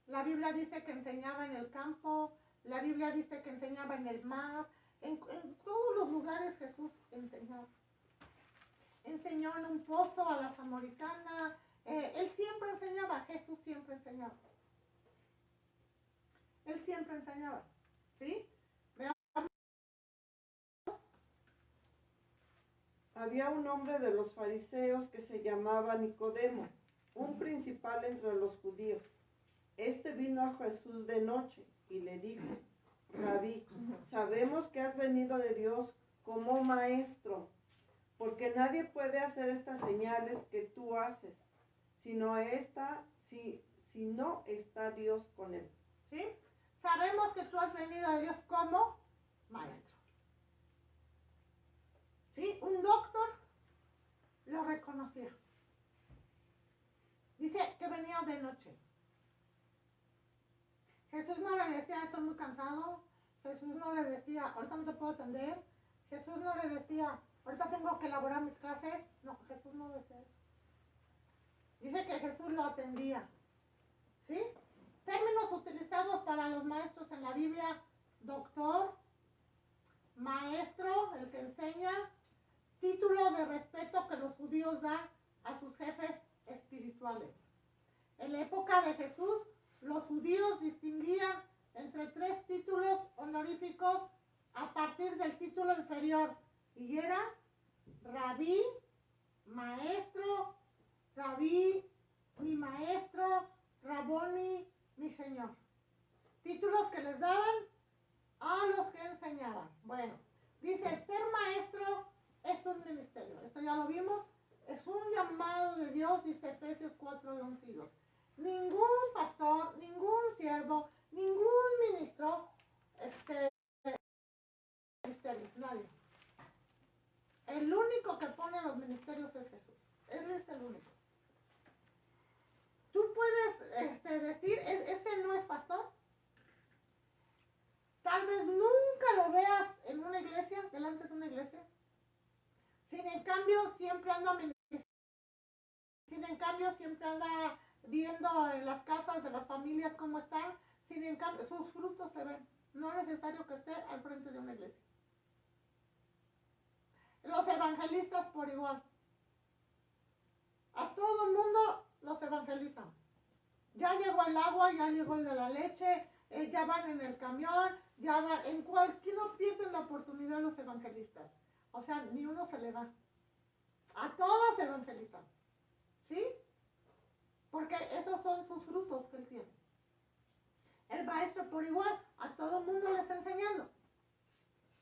la Biblia dice que enseñaba en el campo, la Biblia dice que enseñaba en el mar, en todos los lugares Jesús enseñaba. Enseñó en un pozo a la samaritana, él siempre enseñaba, Jesús siempre enseñaba. Él siempre enseñaba, ¿sí?
Había un hombre de los fariseos que se llamaba Nicodemo, un principal entre los judíos. Este vino a Jesús de noche y le dijo: Rabí, sabemos que has venido de Dios como maestro, porque nadie puede hacer estas señales que tú haces, si no está Dios con él.
¿Sí? Sabemos que tú has venido de Dios como maestro. ¿Sí? Un doctor lo reconocía. Dice que venía de noche. Jesús no le decía, estoy muy cansado. Jesús no le decía, ahorita no te puedo atender. Jesús no le decía, ahorita tengo que elaborar mis clases. No, Jesús no decía eso. Dice que Jesús lo atendía. ¿Sí? Términos utilizados para los maestros en la Biblia: doctor, maestro, el que enseña, título de respeto que los judíos dan a sus jefes espirituales. En la época de Jesús, los judíos distinguían entre 3 títulos honoríficos a partir del título inferior, y era rabí, maestro, rabí, mi maestro, raboni, mi señor. Títulos que les daban a los que enseñaban. Bueno, dice, ser maestro es un ministerio. Esto ya lo vimos. Es un llamado de Dios, dice Efesios 4, 11 y 2. Ningún pastor, ningún siervo, ningún ministro, ministerio, nadie. El único que pone los ministerios es Jesús. Él es el único. Tú puedes decir, ese no es pastor. Tal vez nunca lo veas en una iglesia, delante de una iglesia. Sin en cambio, siempre anda viendo en las casas de las familias cómo están. Sin en cambio, sus frutos se ven. No es necesario que esté al frente de una iglesia. Los evangelistas por igual. A todo el mundo los evangelizan. Ya llegó el agua, ya llegó el de la leche, ya van en el camión, ya van, no pierden la oportunidad los evangelistas. O sea, ni uno se le va. A todos se evangelizan. ¿Sí? Porque esos son sus frutos que él tiene. El maestro por igual, a todo el mundo le está enseñando.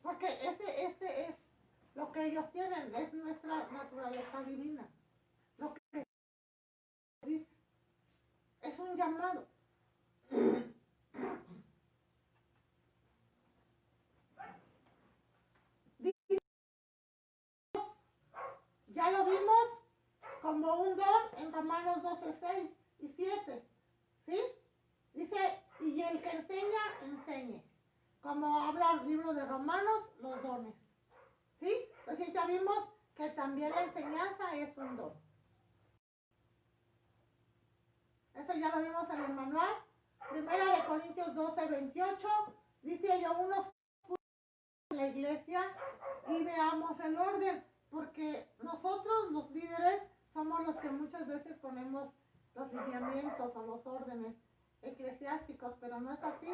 Porque ese es lo que ellos tienen, es nuestra naturaleza divina. Lo que dice. Es un llamado. Ya lo vimos como un don en Romanos 12, 6 y 7. ¿Sí? Dice, y el que enseña, enseñe. Como habla el libro de Romanos, los dones. ¿Sí? Entonces ya vimos que también la enseñanza es un don. Eso ya lo vimos en el manual. Primera de Corintios 12, 28. Dice, yo unos en la iglesia y veamos el orden. Porque nosotros, los líderes, somos los que muchas veces ponemos los lineamientos o los órdenes eclesiásticos, pero no es así.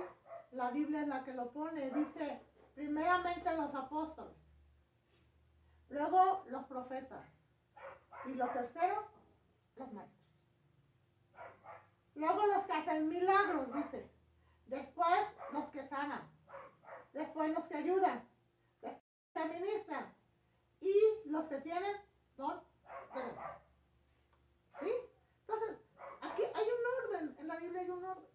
La Biblia es la que lo pone. Dice, primeramente los apóstoles, luego los profetas, y lo tercero, los maestros. Luego los que hacen milagros, dice. Después los que sanan. Después los que ayudan. Después los que ministran. Y los que tienen don de verdad. ¿Sí? Entonces, aquí hay un orden. En la Biblia hay un orden.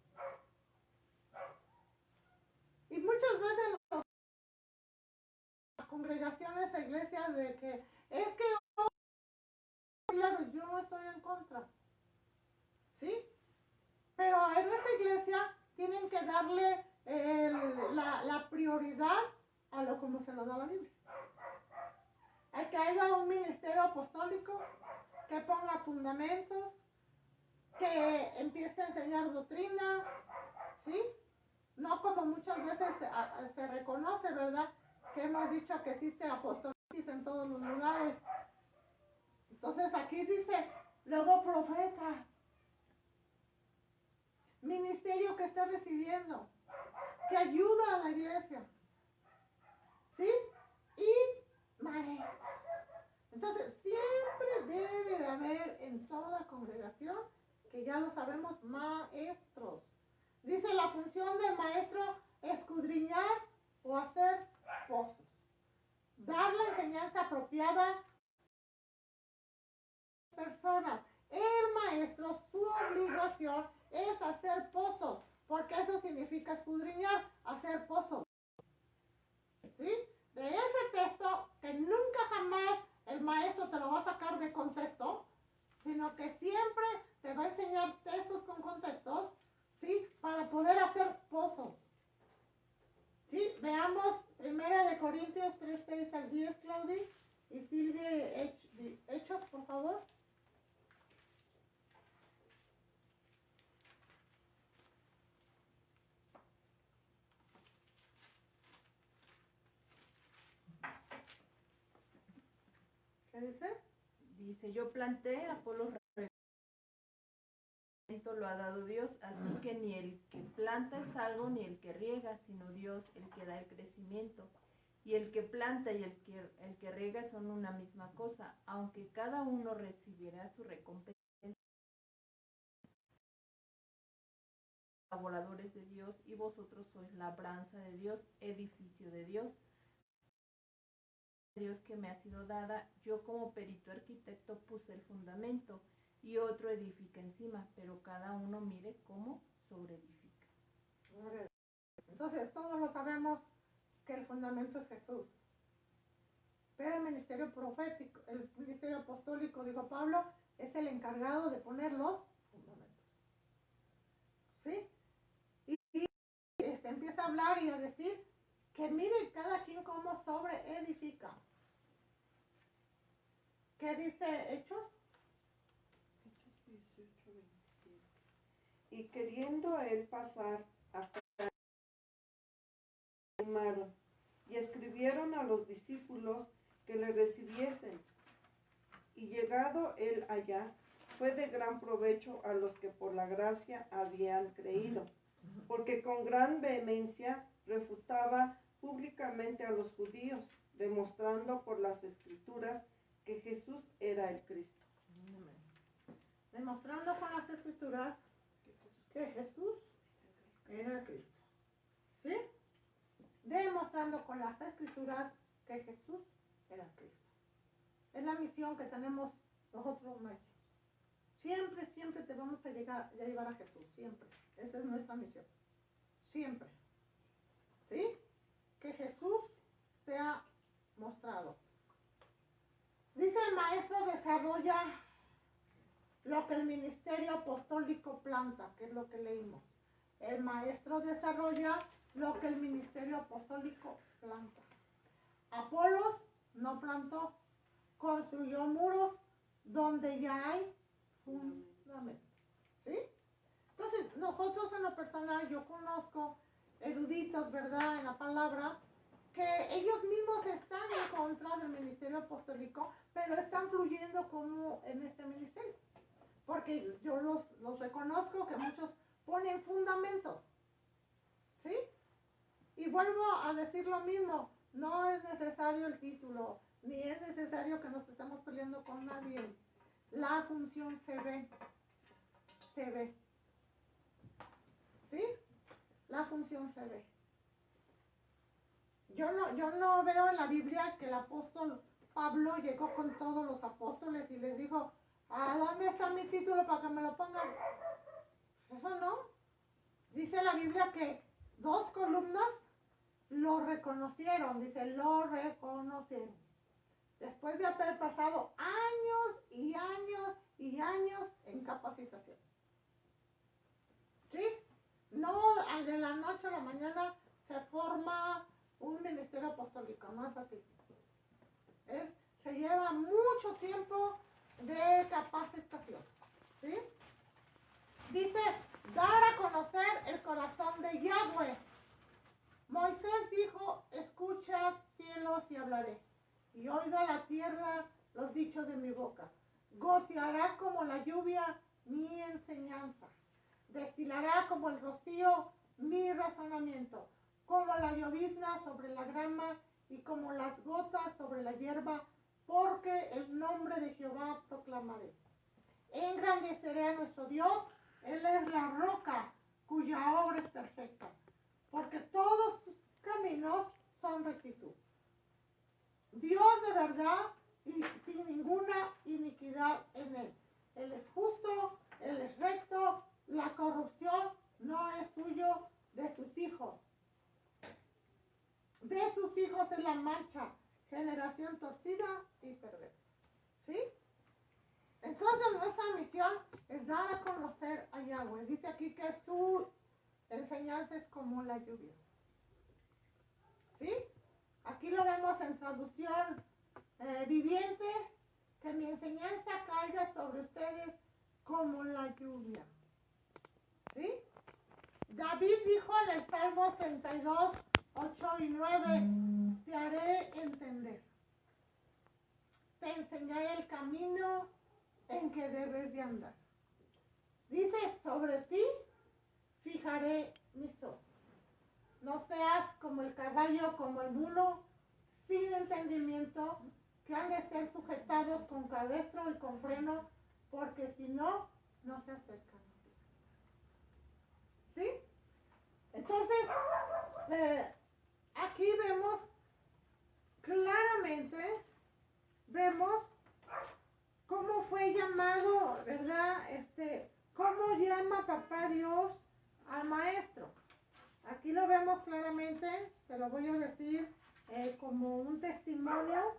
Y muchas veces las congregaciones e iglesias de que es que claro, yo no estoy en contra. ¿Sí? Pero en esa iglesia tienen que darle la prioridad a lo como se lo da la Biblia. Hay que haya un ministerio apostólico que ponga fundamentos, que empiece a enseñar doctrina, ¿sí? No como muchas veces se reconoce, ¿verdad? Que hemos dicho que existe apostolitis en todos los lugares. Entonces aquí dice, luego profetas. Ministerio que está recibiendo. que ayuda a la iglesia, ¿sí? Y maestros. Entonces, siempre debe de haber en toda congregación, que ya lo sabemos, maestros. Dice la función del maestro, escudriñar o hacer pozos. Dar la enseñanza apropiada a personas. El maestro, su obligación es hacer pozos, porque eso significa escudriñar, hacer pozos. ¿Sí? De ese texto, que nunca jamás el maestro te lo va a sacar de contexto, sino que siempre te va a enseñar textos con contextos, ¿sí? Para poder hacer pozos. ¿Sí? Veamos 1 Corintios 3, 6 al 10, Claudia, y Silvia Hechos, por favor. ¿Qué dice?
Dice, yo planté, Apolos lo ha dado Dios, así que ni el que planta es algo ni el que riega, sino Dios el que da el crecimiento. Y el que planta y el que riega son una misma cosa, aunque cada uno recibirá su recompensa. Colaboradores de Dios, y vosotros sois labranza de Dios, edificio de Dios. Dios que me ha sido dada, yo como perito arquitecto puse el fundamento y otro edifica encima, pero cada uno mire cómo sobreedifica.
Entonces, todos lo sabemos que el fundamento es Jesús. Pero el ministerio profético, el ministerio apostólico, dijo Pablo, es el encargado de poner los fundamentos. ¿Sí? Y empieza a hablar y a decir que mire cada quien cómo sobreedifica. ¿Qué dice Hechos?
Hechos 18, 27. Y queriendo él pasar a Capernaum, y escribieron a los discípulos que le recibiesen. Y llegado él allá, fue de gran provecho a los que por la gracia habían creído, porque con gran vehemencia refutaba públicamente a los judíos, demostrando por las escrituras que Jesús era el Cristo.
Demostrando con las escrituras que Jesús era el Cristo. ¿Sí? Demostrando con las escrituras que Jesús era el Cristo. Es la misión que tenemos nosotros maestros. Siempre, siempre te vamos a llevar a Jesús, siempre. Esa es nuestra misión. Siempre. ¿Sí? Que Jesús sea mostrado. Dice el maestro, desarrolla lo que el ministerio apostólico planta, que es lo que leímos. El maestro desarrolla lo que el ministerio apostólico planta. Apolos no plantó, construyó muros donde ya hay fundamento. ¿Sí? Entonces, nosotros en lo personal, yo conozco eruditos, ¿verdad?, en la palabra, que ellos mismos están en contra del ministerio apostólico, pero están fluyendo como en este ministerio. Porque yo los reconozco que muchos ponen fundamentos. ¿Sí? Y vuelvo a decir lo mismo, no es necesario el título, ni es necesario que nos estemos peleando con nadie. La función se ve. Se ve. ¿Sí? La función se ve. Yo no veo en la Biblia que el apóstol Pablo llegó con todos los apóstoles y les dijo, ¿a dónde está mi título para que me lo pongan? Pues eso no. Dice la Biblia que 2 columnas lo reconocieron, dice, lo reconocieron. Después de haber pasado años y años y años en capacitación. ¿Sí? No de la noche a la mañana se forma un ministerio apostólico, no es así. Se lleva mucho tiempo de capacitación. ¿Sí? Dice, dar a conocer el corazón de Yahweh. Moisés dijo, escuchad cielos y hablaré, y oiga la tierra los dichos de mi boca. Goteará como la lluvia mi enseñanza, destilará como el rocío mi razonamiento, como la llovizna sobre la grama y como las gotas sobre la hierba, porque el nombre de Jehová proclamaré. Engrandeceré a nuestro Dios, Él es la roca cuya obra es perfecta, porque todos sus caminos son rectitud. Dios de verdad y sin ninguna iniquidad en Él. Él es justo, Él es recto, la corrupción no es suyo de sus hijos. De sus hijos es la mancha, generación torcida y perversa. ¿Sí? Entonces nuestra misión es dar a conocer a Yahweh. Dice aquí que su enseñanza es como la lluvia. ¿Sí? Aquí lo vemos en traducción viviente, que mi enseñanza caiga sobre ustedes como la lluvia. ¿Sí? David dijo en el Salmo 32, 8 y 9, te haré entender. Te enseñaré el camino en que debes de andar. Dice, sobre ti fijaré mis ojos. No seas como el caballo, como el mulo, sin entendimiento, que han de ser sujetados con cabestro y con freno, porque si no, no se acercan. ¿Sí? Entonces, aquí claramente vemos cómo fue llamado, ¿verdad? Cómo llama papá Dios al maestro. Aquí lo vemos claramente, te lo voy a decir como un testimonio,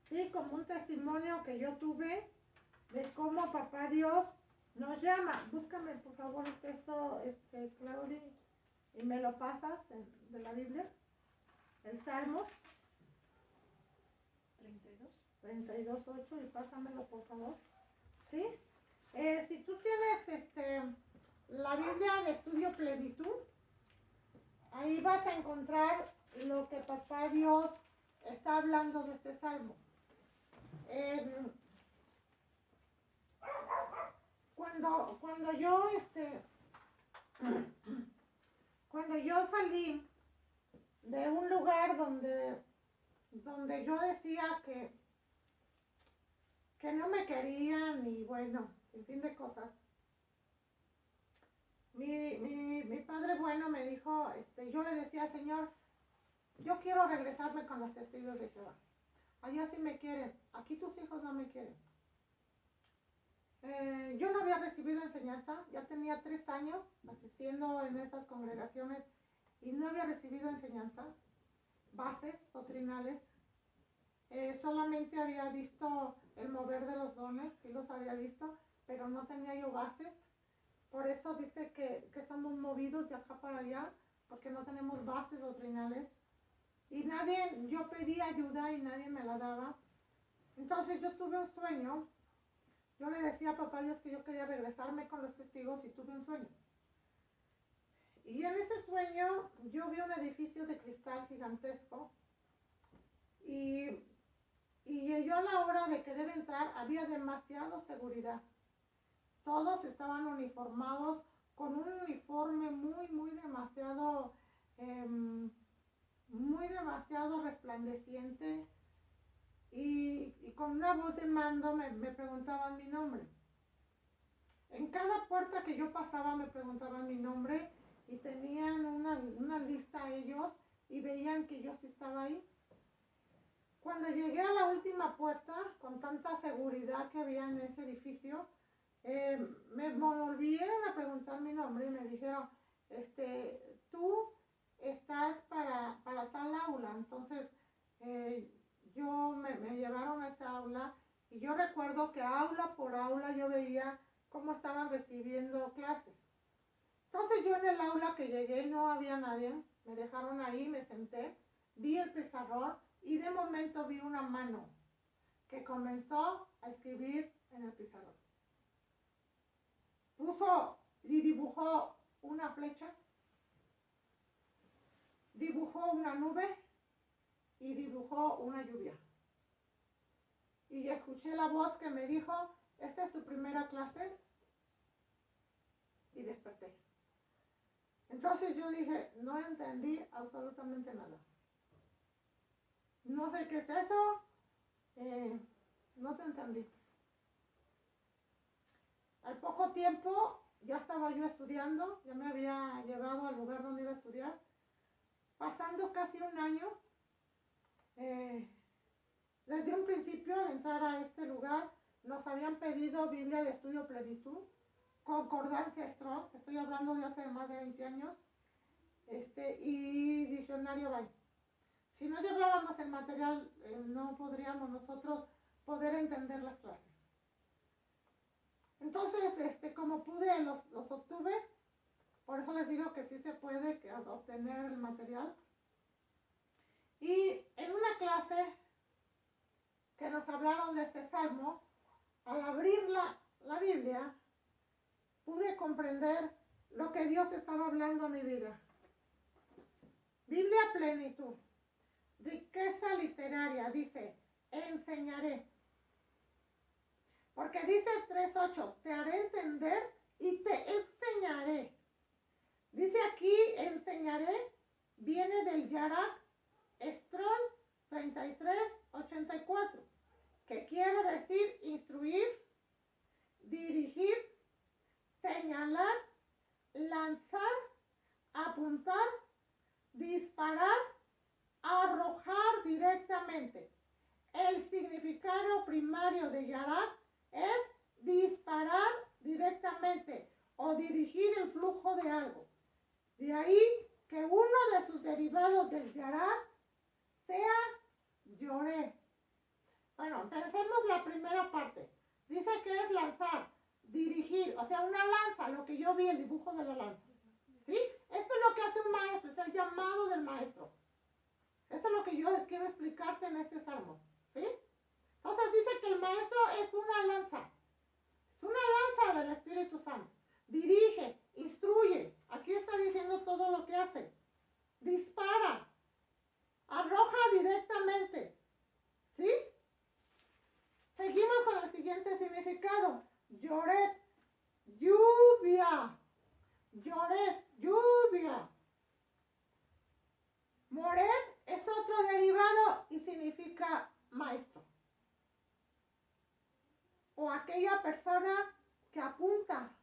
sí, como un testimonio que yo tuve de cómo papá Dios nos llama. Búscame por favor el texto, Claudia, y me lo pasas de la Biblia, el Salmo 32:8, y pásamelo por favor. ¿Sí? Si tú tienes la Biblia de Estudio Plenitud, ahí vas a encontrar lo que papá Dios está hablando de este salmo. Cuando yo salí de un lugar donde yo decía que no me querían y bueno, en fin de cosas, mi padre bueno me dijo, yo le decía, Señor, yo quiero regresarme con los testigos de Jehová. Allá sí me quieren, aquí tus hijos no me quieren. Yo no había recibido enseñanza, ya tenía 3 años asistiendo en esas congregaciones y no había recibido enseñanza, bases doctrinales. Solamente había visto el mover de los dones, sí los había visto, pero no tenía yo bases. Por eso dice que somos movidos de acá para allá, porque no tenemos bases doctrinales. Y yo pedí ayuda y nadie me la daba. Entonces yo tuve un sueño. Yo le decía a papá Dios que yo quería regresarme con los testigos y tuve un sueño. Y en ese sueño yo vi un edificio de cristal gigantesco. Y yo a la hora de querer entrar había demasiada seguridad. Todos estaban uniformados con un uniforme muy demasiado resplandeciente y con una voz de mando me preguntaban mi nombre. En cada puerta que yo pasaba me preguntaban mi nombre y tenían una lista ellos y veían que yo sí estaba ahí. Cuando llegué a la última puerta, con tanta seguridad que había en ese edificio, me volvieron a preguntar mi nombre y me dijeron, tú estás para tal aula. Entonces me llevaron a esa aula y yo recuerdo que aula por aula yo veía cómo estaban recibiendo clases. Entonces yo en el aula que llegué no había nadie, me dejaron ahí, me senté, vi el pizarrón y de momento vi una mano que comenzó a escribir en el pizarrón. Puso y dibujó una flecha, dibujó una nube y dibujó una lluvia. Y escuché la voz que me dijo, ¿esta es tu primera clase? Y desperté. Entonces yo dije, no entendí absolutamente nada. No sé qué es eso, no te entendí. Al poco tiempo ya estaba yo estudiando, ya me había llevado al lugar donde iba a estudiar. Pasando casi un año, desde un principio al entrar a este lugar, nos habían pedido Biblia de Estudio Plenitud, Concordancia Strong, estoy hablando de hace más de 20 años, y Diccionario Bay. Si no llevábamos el material, no podríamos nosotros poder entender las clases. Entonces, como pude, los obtuve. Por eso les digo que sí se puede obtener el material. Y en una clase que nos hablaron de este salmo, al abrir la Biblia, pude comprender lo que Dios estaba hablando a mi vida. Biblia Plenitud, riqueza literaria, dice, enseñaré. Porque dice el 3.8, te haré entender y te enseñaré. Dice aquí, enseñaré, viene del Yarak Strong 3384, que quiere decir instruir, dirigir, señalar, lanzar, apuntar, disparar, arrojar directamente. El significado primario de Yarak es disparar directamente o dirigir el flujo de algo. De ahí que uno de sus derivados del Yarak sea lloré. Bueno, pensemos la primera parte. Dice que es lanzar, dirigir, o sea, una lanza, lo que yo vi, el dibujo de la lanza. ¿Sí? Esto es lo que hace un maestro, es el llamado del maestro. Esto es lo que yo quiero explicarte en este salmo. ¿Sí? Entonces dice que el maestro es una lanza. Es una lanza del Espíritu Santo. Dirige, instruye. Aquí está diciendo todo lo que hace. Dispara. Arroja directamente. ¿Sí? Seguimos con el siguiente significado. Lloret, lluvia. Lloret, lluvia. Moret es otro derivado y significa maestro. O aquella persona que apunta,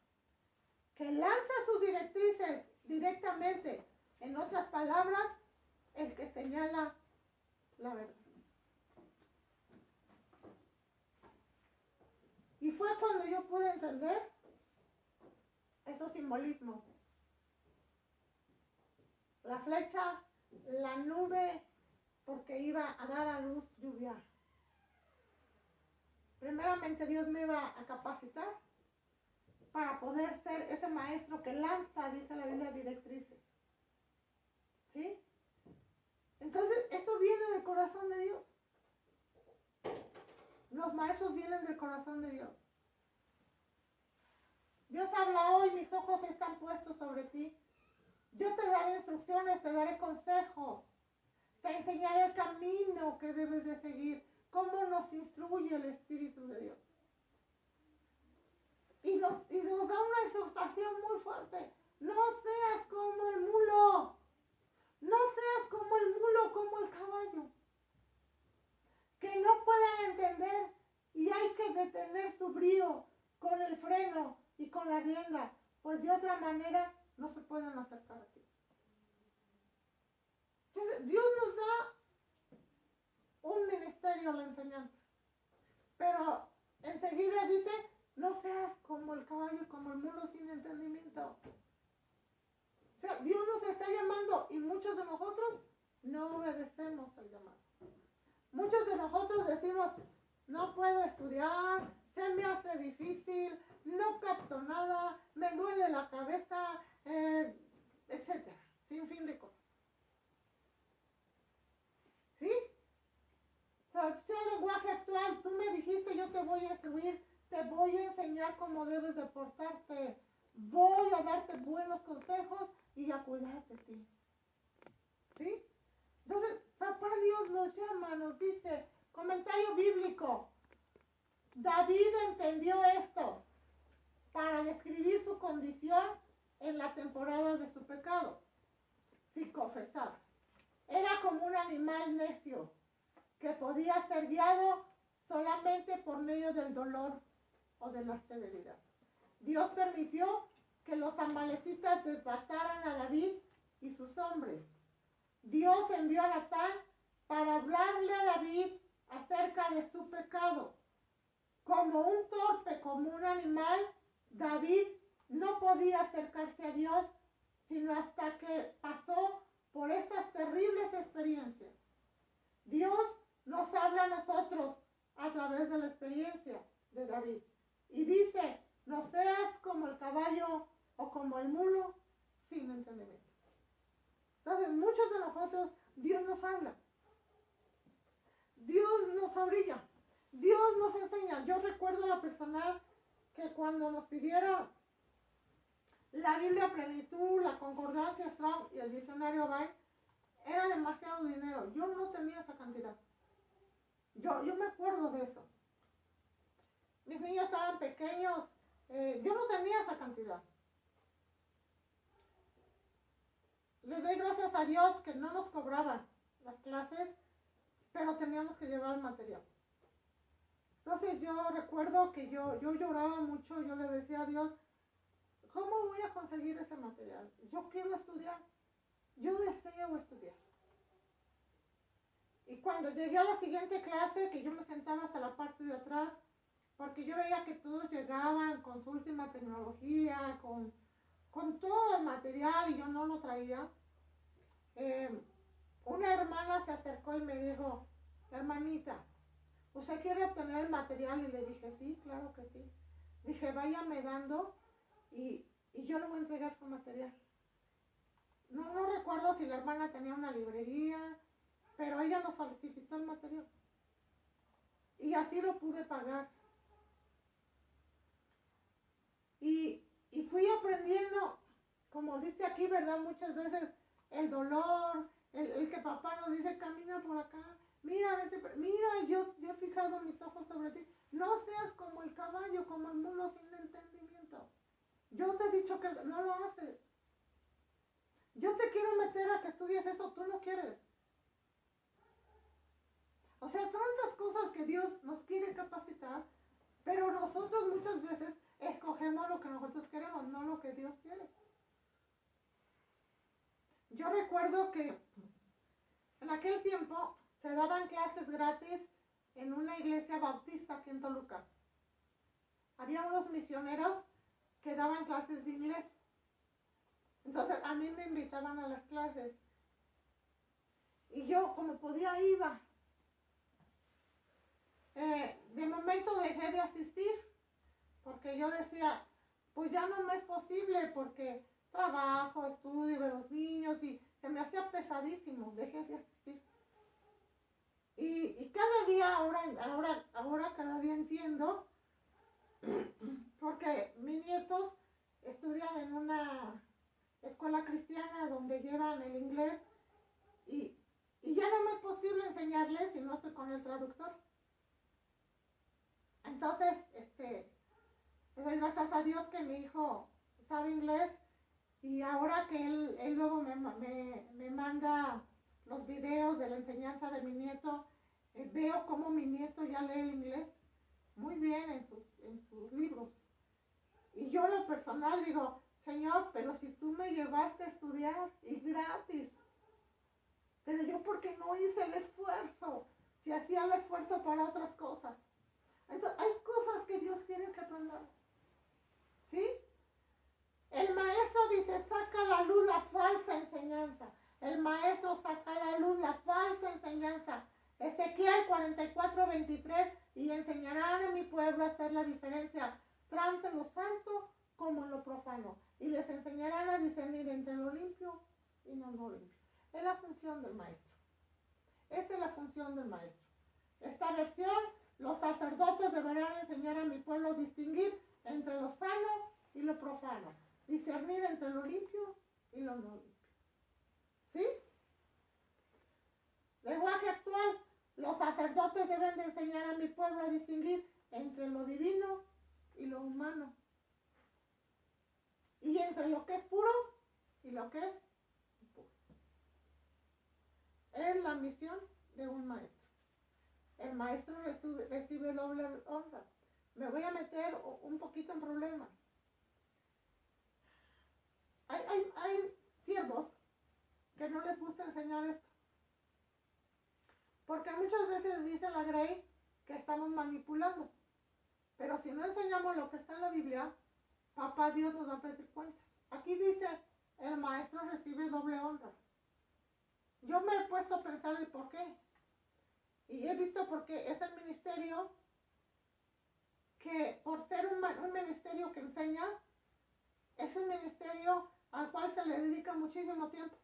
que lanza sus directrices directamente. En otras palabras, el que señala la verdad. Y fue cuando yo pude entender esos simbolismos. La flecha, la nube, porque iba a dar a luz lluvia. Primeramente Dios me iba a capacitar para poder ser ese maestro que lanza, dice la Biblia, directrices. ¿Sí? Entonces, esto viene del corazón de Dios. Los maestros vienen del corazón de Dios. Dios habla hoy, mis ojos están puestos sobre ti. Yo te daré instrucciones, te daré consejos. Te enseñaré el camino que debes de seguir. Cómo nos instruye el Espíritu de Dios. Y nos da una exhortación muy fuerte. No seas como el mulo. No seas como el mulo, como el caballo. Que no puedan entender y hay que detener su brío con el freno y con la rienda. Pues de otra manera no se pueden acercar a ti. Entonces, Dios nos da un ministerio, la enseñanza. Pero enseguida dice, no seas como el caballo y como el mulo sin entendimiento. O sea, Dios nos está llamando y muchos de nosotros no obedecemos el llamado. Muchos de nosotros decimos, no puedo estudiar, se me hace difícil, no capto nada, me duele la cabeza, etcétera, sin fin de cosas. ¿Sí? Traducción al lenguaje actual, tú me dijiste, yo te voy a instruir, te voy a enseñar cómo debes de portarte, voy a darte buenos consejos y a cuidarte de ti. ¿Sí? Entonces, Papá Dios nos llama, nos dice, comentario bíblico, David entendió esto para describir su condición en la temporada de su pecado, sin confesar. Era como un animal necio que podía ser guiado solamente por medio del dolor o de la severidad. Dios permitió que los amalecitas desbastaran a David y sus hombres. Dios envió a Natán para hablarle a David acerca de su pecado. Como un torpe, como un animal, David no podía acercarse a Dios sino hasta que pasó por estas terribles experiencias. Dios nos habla a nosotros a través de la experiencia de David y dice: no seas como el caballo o como el mulo sin entendimiento. Entonces, muchos de nosotros, Dios nos habla, Dios nos orilla, Dios nos enseña. Yo recuerdo la personal que cuando nos pidieron la Biblia Plenitud, la Concordancia Strong y el diccionario Bay, era demasiado dinero. Yo no tenía esa cantidad. Yo me acuerdo de eso. Mis niños estaban pequeños. Yo no tenía esa cantidad. Le doy gracias a Dios que no nos cobraban las clases, pero teníamos que llevar el material. Entonces yo recuerdo que yo lloraba mucho. Yo le decía a Dios: ¿cómo voy a conseguir ese material? Yo quiero estudiar. Yo deseo estudiar. Y cuando llegué a la siguiente clase, que yo me sentaba hasta la parte de atrás, porque yo veía que todos llegaban con su última tecnología, con todo el material, y yo no lo traía. Una hermana se acercó y me dijo: hermanita, ¿usted quiere obtener el material? Y le dije: sí, claro que sí. Dice: váyame dando y yo le voy a entregar su material. No recuerdo si la hermana tenía una librería, pero ella nos falsificó el material. Y así lo pude pagar. Y fui aprendiendo, como dice aquí, ¿verdad? Muchas veces el dolor, el que papá nos dice: camina por acá, mira, vete, mira, yo he fijado mis ojos sobre ti. No seas como el caballo, como el mulo sin entendimiento. Yo te he dicho que no lo haces. Yo te quiero meter a que estudies eso, tú no quieres. O sea, tantas cosas que Dios nos quiere capacitar, pero nosotros muchas veces escogemos lo que nosotros queremos, no lo que Dios quiere. Yo recuerdo que en aquel tiempo se daban clases gratis en una iglesia bautista aquí en Toluca. Había unos misioneros que daban clases de inglés. Entonces a mí me invitaban a las clases. Y yo, como podía, iba. De momento dejé de asistir, porque yo decía: pues ya no me es posible, porque trabajo, estudio de los niños, y se me hacía pesadísimo. Dejé de asistir. Y cada día, ahora cada día entiendo, porque mis nietos estudian en una escuela cristiana donde llevan el inglés, y ya no me es posible enseñarles si no estoy con el traductor. Entonces, le doy gracias a Dios que mi hijo sabe inglés, y ahora que él luego me manda los videos de la enseñanza de mi nieto, veo cómo mi nieto ya lee el inglés muy bien en sus libros. Y yo en lo personal digo: Señor, pero si tú me llevaste a estudiar y gratis, pero yo porque no hice el esfuerzo, si hacía el esfuerzo para otras cosas. Entonces, hay cosas que Dios quiere que aprendamos. ¿Sí? El maestro dice: saca a la luz la falsa enseñanza. El maestro saca a la luz la falsa enseñanza. Ezequiel 44:23: y enseñarán a mi pueblo a hacer la diferencia tanto en lo santo como en lo profano. Y les enseñarán a discernir entre lo limpio y no lo limpio. Es la función del maestro. Esa es la función del maestro. Esta versión: los sacerdotes deberán enseñar a mi pueblo a distinguir entre lo sano y lo profano. Discernir entre lo limpio y lo no limpio. ¿Sí? Lenguaje actual: los sacerdotes deben de enseñar a mi pueblo a distinguir entre lo divino y lo humano. y entre lo que es puro y lo que es impuro. Es la misión de un maestro. El maestro recibe doble honra. Me voy a meter un poquito en problemas. Hay siervos que no les gusta enseñar esto. Porque muchas veces dice la Grey que estamos manipulando. Pero si no enseñamos lo que está en la Biblia, Papá Dios nos va a pedir cuentas. Aquí dice, el maestro recibe doble honra. Yo me he puesto a pensar el por qué. Y he visto porque es el ministerio que, por ser un ministerio que enseña, es un ministerio al cual se le dedica muchísimo tiempo.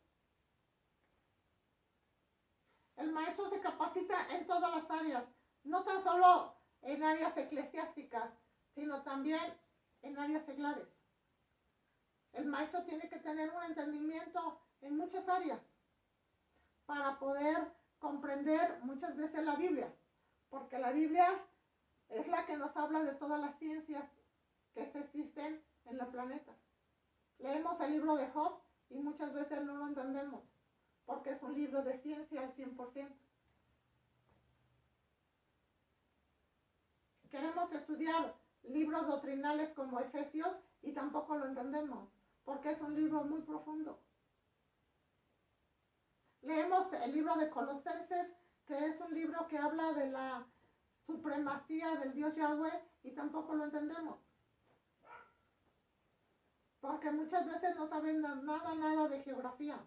El maestro se capacita en todas las áreas, no tan solo en áreas eclesiásticas, sino también en áreas seglares. El maestro tiene que tener un entendimiento en muchas áreas para poder comprender muchas veces la Biblia, porque la Biblia es la que nos habla de todas las ciencias que existen en el planeta. Leemos el libro de Job y muchas veces no lo entendemos, porque es un libro de ciencia al 100%. Queremos estudiar libros doctrinales como Efesios y tampoco lo entendemos, porque es un libro muy profundo. Leemos el libro de Colosenses, que es un libro que habla de la supremacía del Dios Yahweh, y tampoco lo entendemos. Porque muchas veces no saben nada de geografía.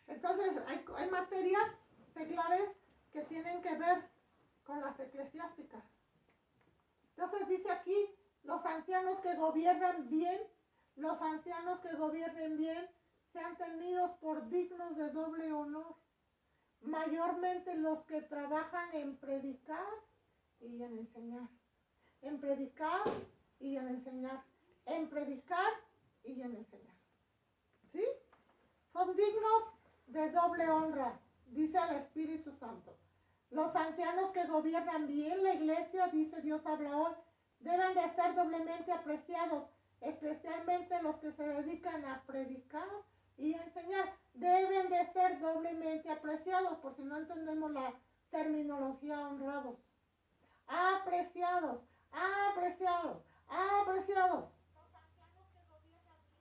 Entonces, hay materias seglares que tienen que ver con las eclesiásticas. Entonces dice aquí, los ancianos que gobiernan bien, los ancianos que gobiernen bien, sean tenidos por dignos de doble honor. Mayormente los que trabajan en predicar y en enseñar. En predicar y en enseñar. En predicar y en enseñar. ¿Sí? Son dignos de doble honra, dice el Espíritu Santo. Los ancianos que gobiernan bien la iglesia, dice Dios habla hoy, deben de ser doblemente apreciados, especialmente los que se dedican a predicar y a enseñar. Deben de ser doblemente apreciados, por si no entendemos la terminología, honrados. Apreciados, apreciados, apreciados.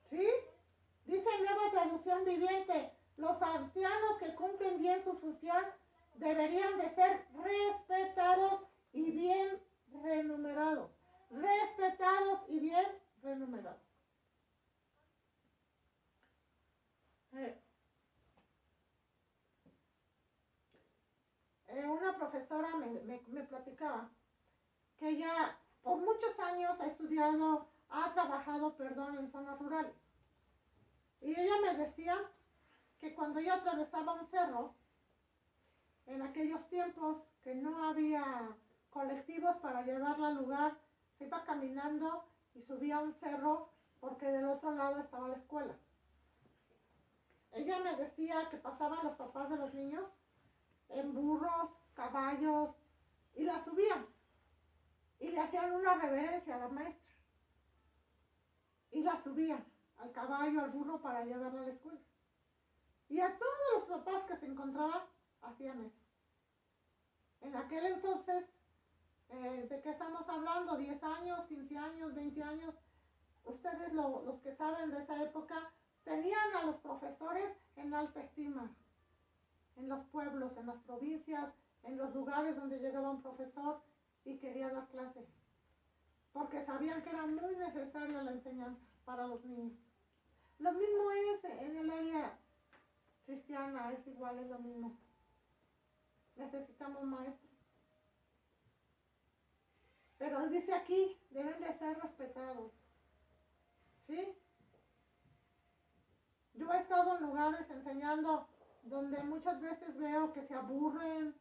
¿Sí? Dice Nueva Traducción Viviente, los ancianos que cumplen bien su función deberían de ser respetados y bien remunerados. Respetados y bien remunerados. Una profesora me platicaba que ella por muchos años ha trabajado en zonas rurales. Y ella me decía que cuando ella atravesaba un cerro, en aquellos tiempos que no había colectivos para llevarla al lugar, se iba caminando y subía un cerro porque del otro lado estaba la escuela. Ella me decía que pasaban los papás de los niños en burros, caballos, y la subían. Y le hacían una reverencia a la maestra. Y la subían al caballo, al burro para llevarla a la escuela. Y a todos los papás que se encontraban hacían eso. En aquel entonces, ¿de qué estamos hablando? 10 años, 15 años, 20 años. Ustedes los que saben de esa época, tenían a los profesores en alta estima. En los pueblos, en las provincias, en los lugares donde llegaba un profesor y quería dar clase. Porque sabían que era muy necesaria la enseñanza para los niños. Lo mismo es en el área cristiana, es igual, es lo mismo. Necesitamos maestros. Pero dice aquí, deben de ser respetados. ¿Sí? Yo he estado en lugares enseñando donde muchas veces veo que se aburren,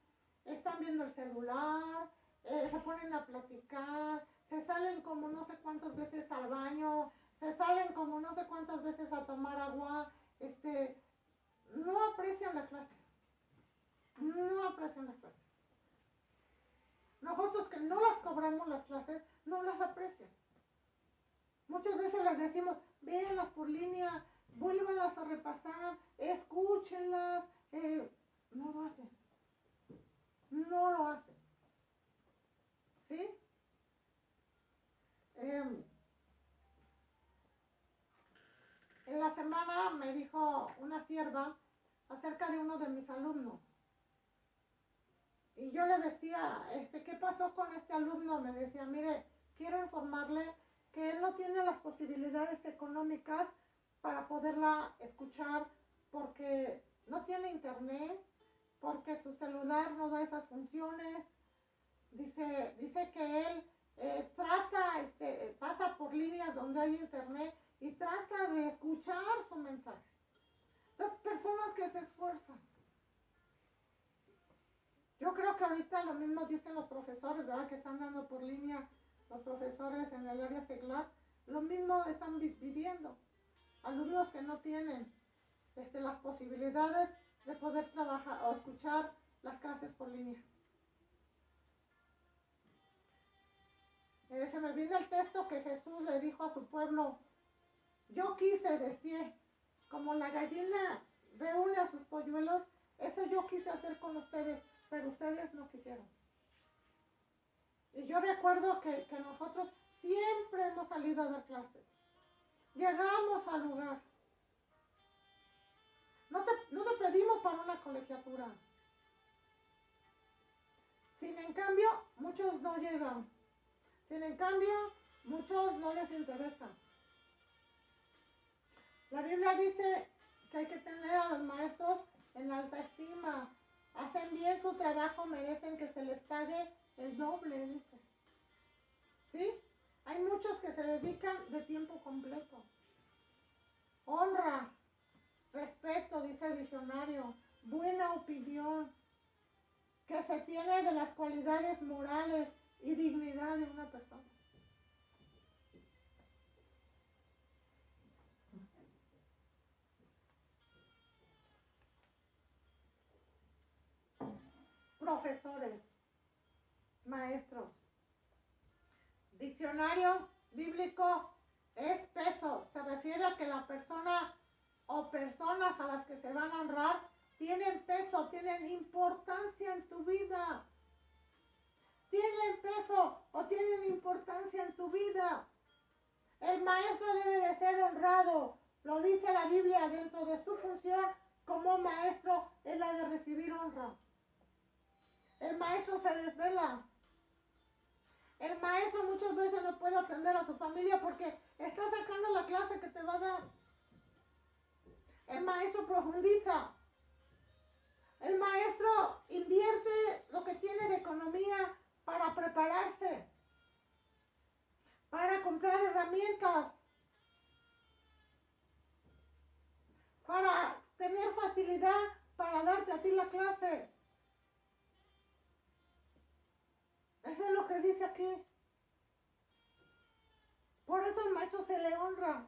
están viendo el celular, se ponen a platicar, se salen como no sé cuántas veces al baño, se salen como no sé cuántas veces a tomar agua, no aprecian la clase. No aprecian las clases. Nosotros que no las cobramos las clases, no las aprecian. Muchas veces les decimos, véanlas por línea, vuélvanlas a repasar, escúchenlas. No lo hacen. No lo hacen. ¿Sí? En la semana me dijo una sierva acerca de uno de mis alumnos. Y yo le decía, ¿qué pasó con este alumno? Me decía, mire, quiero informarle que él no tiene las posibilidades económicas para poderla escuchar porque no tiene internet, porque su celular no da esas funciones. Dice que él pasa por líneas donde hay internet y trata de escuchar su mensaje. Las personas que se esfuerzan. Yo creo que ahorita lo mismo dicen los profesores, ¿verdad? Que están dando por línea los profesores en el área seglar. Lo mismo están viviendo. Alumnos que no tienen las posibilidades de poder trabajar o escuchar las clases por línea. Se me viene el texto que Jesús le dijo a su pueblo. Yo quise decir, como la gallina reúne a sus polluelos, eso yo quise hacer con ustedes, pero ustedes no quisieron. Y yo recuerdo que nosotros siempre hemos salido a dar clases. Llegamos al lugar. No te pedimos para una colegiatura. Sin en cambio, muchos no llegan. Sin en cambio, muchos no les interesa. La Biblia dice que hay que tener a los maestros en alta estima. Hacen bien su trabajo, merecen que se les pague el doble, dice. ¿Sí? Hay muchos que se dedican de tiempo completo. Honra, respeto, dice el diccionario, buena opinión, que se tiene de las cualidades morales y dignidad de una persona. Profesores, maestros. Diccionario bíblico es peso. Se refiere a que la persona o personas a las que se van a honrar tienen peso, tienen importancia en tu vida. Tienen peso o tienen importancia en tu vida. El maestro debe de ser honrado. Lo dice la Biblia, dentro de su función como maestro es la de recibir honra. El maestro se desvela. El maestro muchas veces no puede atender a su familia porque está sacando la clase que te va a dar. El maestro profundiza. El maestro invierte lo que tiene de economía para prepararse, para comprar herramientas, para tener facilidad para darte a ti la clase. Eso es lo que dice aquí. Por eso al maestro se le honra.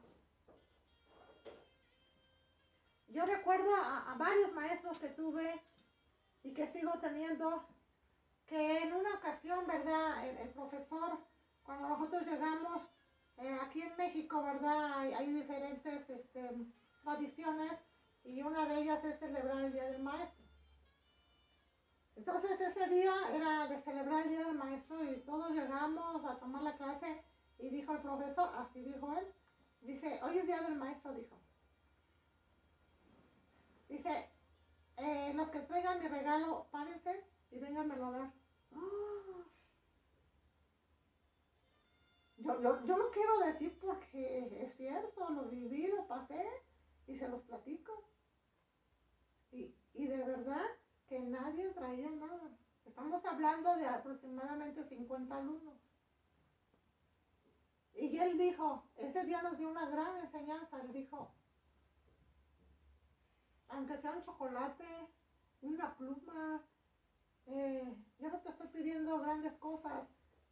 Yo recuerdo a varios maestros que tuve y que sigo teniendo, que en una ocasión, ¿verdad? El profesor, cuando nosotros llegamos, aquí en México, ¿verdad? Hay diferentes tradiciones y una de ellas es celebrar el Día del Maestro. Entonces ese día era de celebrar el Día del Maestro y todos llegamos a tomar la clase y dijo el profesor, así dijo él, dice, hoy es Día del Maestro, dijo. Dice, los que traigan mi regalo, párense y vénganmelo a dar. ¡Oh! Yo no quiero decir porque es cierto, lo viví, lo pasé y se los platico. Y de verdad que nadie traía nada. Estamos hablando de aproximadamente 50 alumnos. Y él dijo, ese día nos dio una gran enseñanza. Él dijo, aunque sea un chocolate, una pluma, yo no te estoy pidiendo grandes cosas,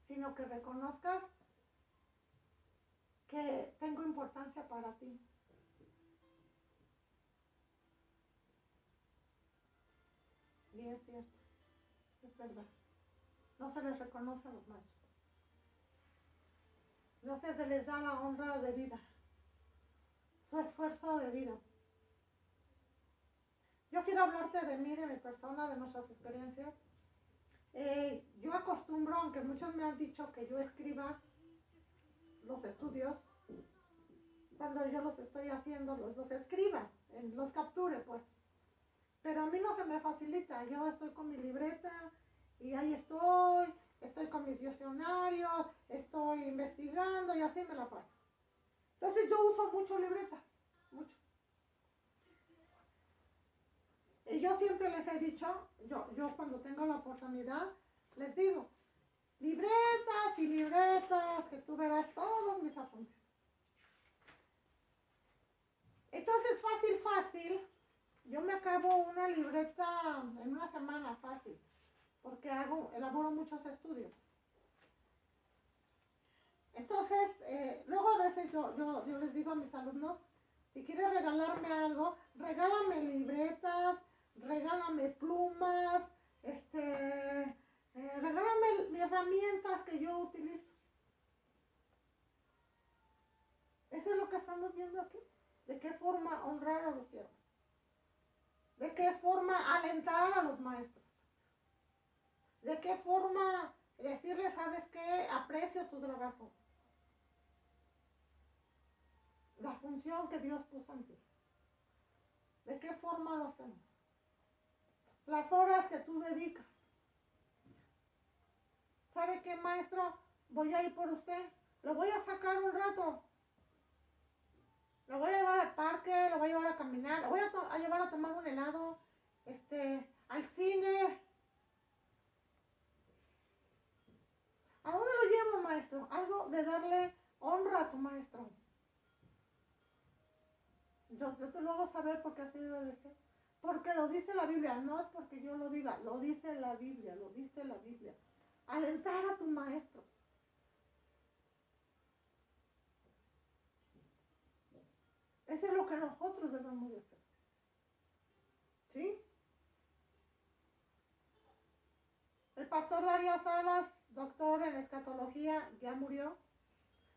sino que reconozcas que tengo importancia para ti. Y es cierto, es verdad. No se les reconoce a los maestros. no se les da la honra de vida, su esfuerzo de vida. Yo quiero hablarte de mí, de mi persona, de nuestras experiencias. Yo acostumbro, aunque muchos me han dicho que yo escriba los estudios, cuando yo los estoy haciendo, los escriba, los capture, pues. Pero a mí no se me facilita. Yo estoy con mi libreta y ahí estoy con mis diccionarios, estoy investigando y así me la paso. Entonces yo uso mucho libretas, mucho. Y yo siempre les he dicho, yo cuando tengo la oportunidad, les digo, libretas y libretas, que tú verás todos mis apuntes. Entonces, fácil, yo me acabo una libreta en una semana, fácil, porque elaboro muchos estudios. Entonces, luego a veces yo les digo a mis alumnos, si quieres regalarme algo, regálame libretas, regálame plumas, regálame mis herramientas que yo utilizo. Eso es lo que estamos viendo aquí. ¿De qué forma honrar a los siervos? ¿De qué forma alentar a los maestros? ¿De qué forma decirles, sabes qué, aprecio tu trabajo? La función que Dios puso en ti. ¿De qué forma lo hacemos? Las horas que tú dedicas. ¿Sabe qué, maestro? Voy a ir por usted. Lo voy a sacar un rato. Lo voy a llevar al parque, lo voy a llevar a caminar, lo voy a llevar a tomar un helado, al cine. ¿A dónde lo llevo, maestro? Algo de darle honra a tu maestro. Yo te lo hago saber porque así debe de ser. Porque lo dice la Biblia, no es porque yo lo diga, lo dice la Biblia, lo dice la Biblia. Alentar a tu maestro. Eso es lo que nosotros debemos de hacer. ¿Sí? El pastor Darío Salas, doctor en escatología, ya murió.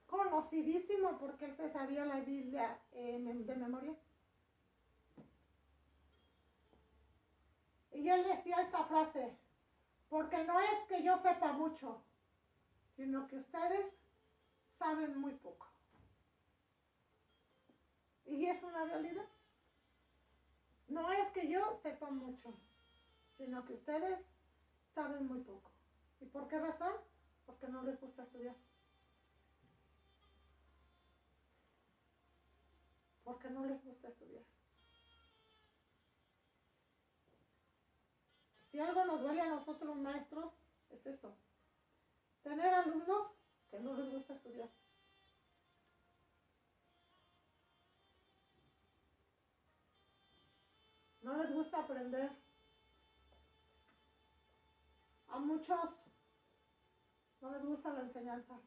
Conocidísimo porque él se sabía la Biblia de memoria. Y él decía esta frase, porque no es que yo sepa mucho, sino que ustedes saben muy poco. Y es una realidad. No es que yo sepa mucho, sino que ustedes saben muy poco. ¿Y por qué razón? Porque no les gusta estudiar. Porque no les gusta estudiar. Si algo nos duele a nosotros maestros, es eso. Tener alumnos que no les gusta estudiar. No les gusta aprender. A muchos no les gusta la enseñanza.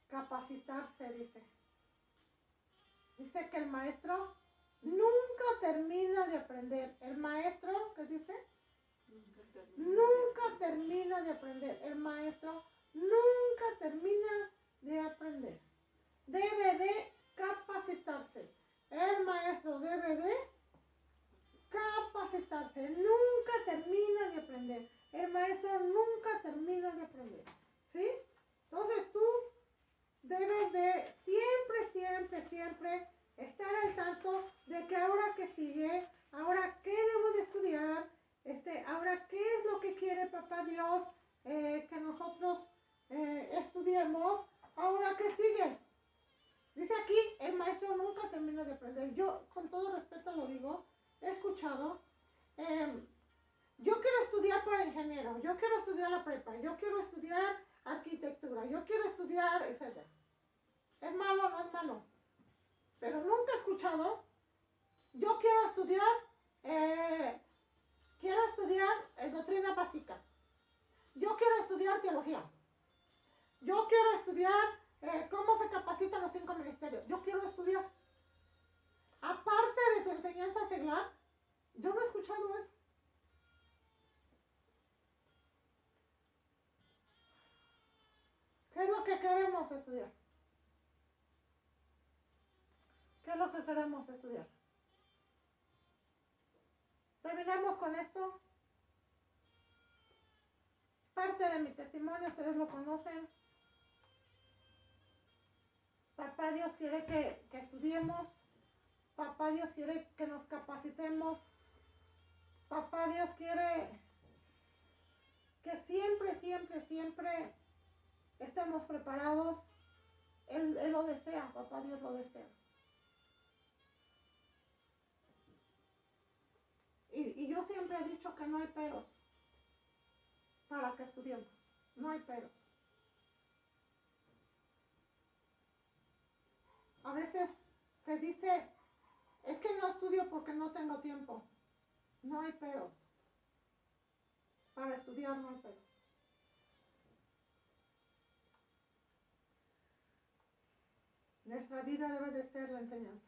Capacitarse, dice. Dice que el maestro nunca termina de aprender. El maestro, ¿qué dice? Nunca termina de aprender. El maestro nunca termina de aprender. Debe de capacitarse. El maestro debe de capacitarse. Nunca termina de aprender. El maestro nunca termina de aprender. ¿Sí? Entonces tú debes de siempre estar al tanto de que ahora que sigue, ahora qué debo de estudiar, ahora qué es lo que quiere papá Dios que nosotros estudiemos, ahora qué sigue. Dice aquí, el maestro nunca termina de aprender. Yo, con todo respeto lo digo, he escuchado, yo quiero estudiar para ingeniero, yo quiero estudiar la prepa, yo quiero estudiar arquitectura, yo quiero estudiar, etc. ¿Es malo o no es malo? Pero nunca he escuchado, yo quiero estudiar doctrina básica, yo quiero estudiar teología, yo quiero estudiar cómo se capacitan los 5 ministerios, yo quiero estudiar. Aparte de tu enseñanza seglar, yo no he escuchado eso. lo que queremos estudiar? ¿Qué es lo que queremos estudiar? Terminamos con esto. Parte de mi testimonio, ustedes lo conocen. Papá Dios quiere que estudiemos. Papá Dios quiere que nos capacitemos. Papá Dios quiere que siempre, siempre, siempre estemos preparados. Él lo desea, papá Dios lo desea. Y yo siempre he dicho que no hay peros para que estudiemos. No hay peros. A veces se dice, es que no estudio porque no tengo tiempo. No hay peros. Para estudiar no hay peros. Nuestra vida debe de ser la enseñanza.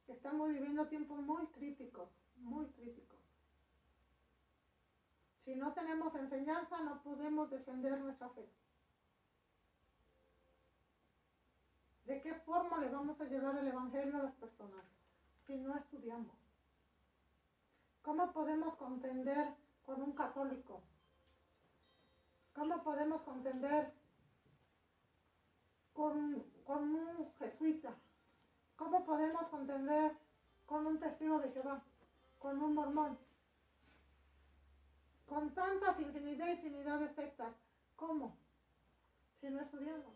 Estamos viviendo tiempos muy críticos, muy críticos. Si no tenemos enseñanza, no podemos defender nuestra fe. ¿De qué forma le vamos a llevar el evangelio a las personas si no estudiamos? ¿Cómo podemos contender con un católico? ¿Cómo podemos contender con un jesuita? ¿Cómo podemos contender con un testigo de Jehová? Con un mormón. Con tantas infinidad de sectas. ¿Cómo? Si no estudiamos.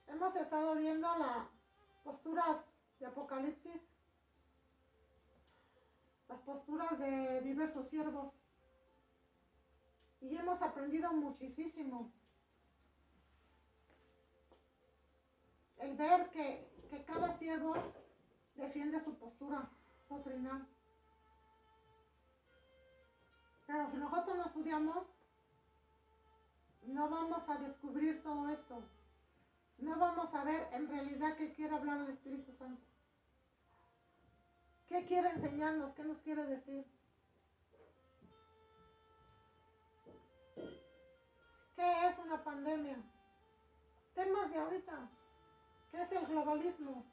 Hemos estado viendo las posturas de Apocalipsis, las posturas de diversos siervos, y hemos aprendido muchísimo. El ver que cada siervo defiende su postura doctrinal. Pero si nosotros no estudiamos, no vamos a descubrir todo esto. No vamos a ver en realidad qué quiere hablar el Espíritu Santo. ¿Qué quiere enseñarnos? ¿Qué nos quiere decir? ¿Qué es una pandemia? Temas de ahorita. ¿Qué es el globalismo?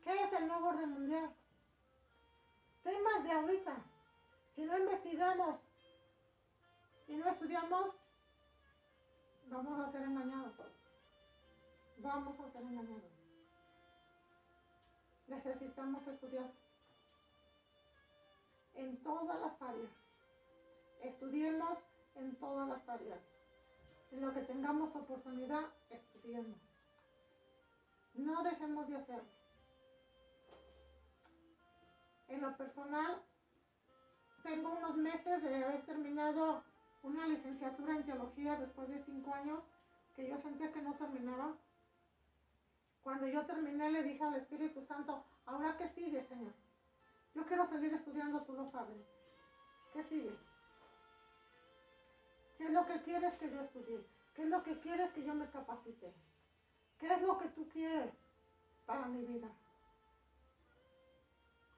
¿Qué es el nuevo orden mundial? Temas de ahorita. Si no investigamos y no estudiamos, vamos a ser engañados. Vamos a ser engañados. Necesitamos estudiar en todas las áreas. Estudiemos en todas las áreas. En lo que tengamos oportunidad, estudiemos. No dejemos de hacerlo. En lo personal, tengo unos meses de haber terminado una licenciatura en teología después de 5 años que yo sentía que no terminaba. Cuando yo terminé le dije al Espíritu Santo, ¿ahora qué sigue, Señor? Yo quiero seguir estudiando, tú lo sabes. ¿Qué sigue? ¿Qué es lo que quieres que yo estudie? ¿Qué es lo que quieres que yo me capacite? ¿Qué es lo que tú quieres para mi vida?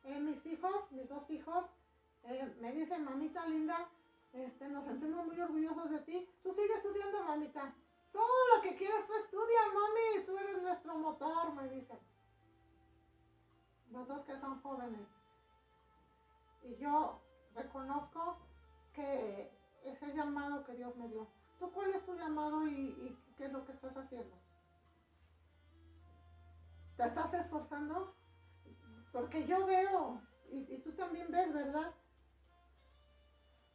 Mis hijos, mis 2 hijos, me dicen, mamita linda, nos sentimos muy orgullosos de ti. Tú sigue estudiando, mamita. Todo lo que quieras tú estudia, mami. Tú eres nuestro motor, me dicen. Los 2 que son jóvenes. Y yo reconozco que es el llamado que Dios me dio. ¿Tú cuál es tu llamado y qué es lo que estás haciendo? ¿Te estás esforzando? Porque yo veo, y tú también ves, ¿verdad?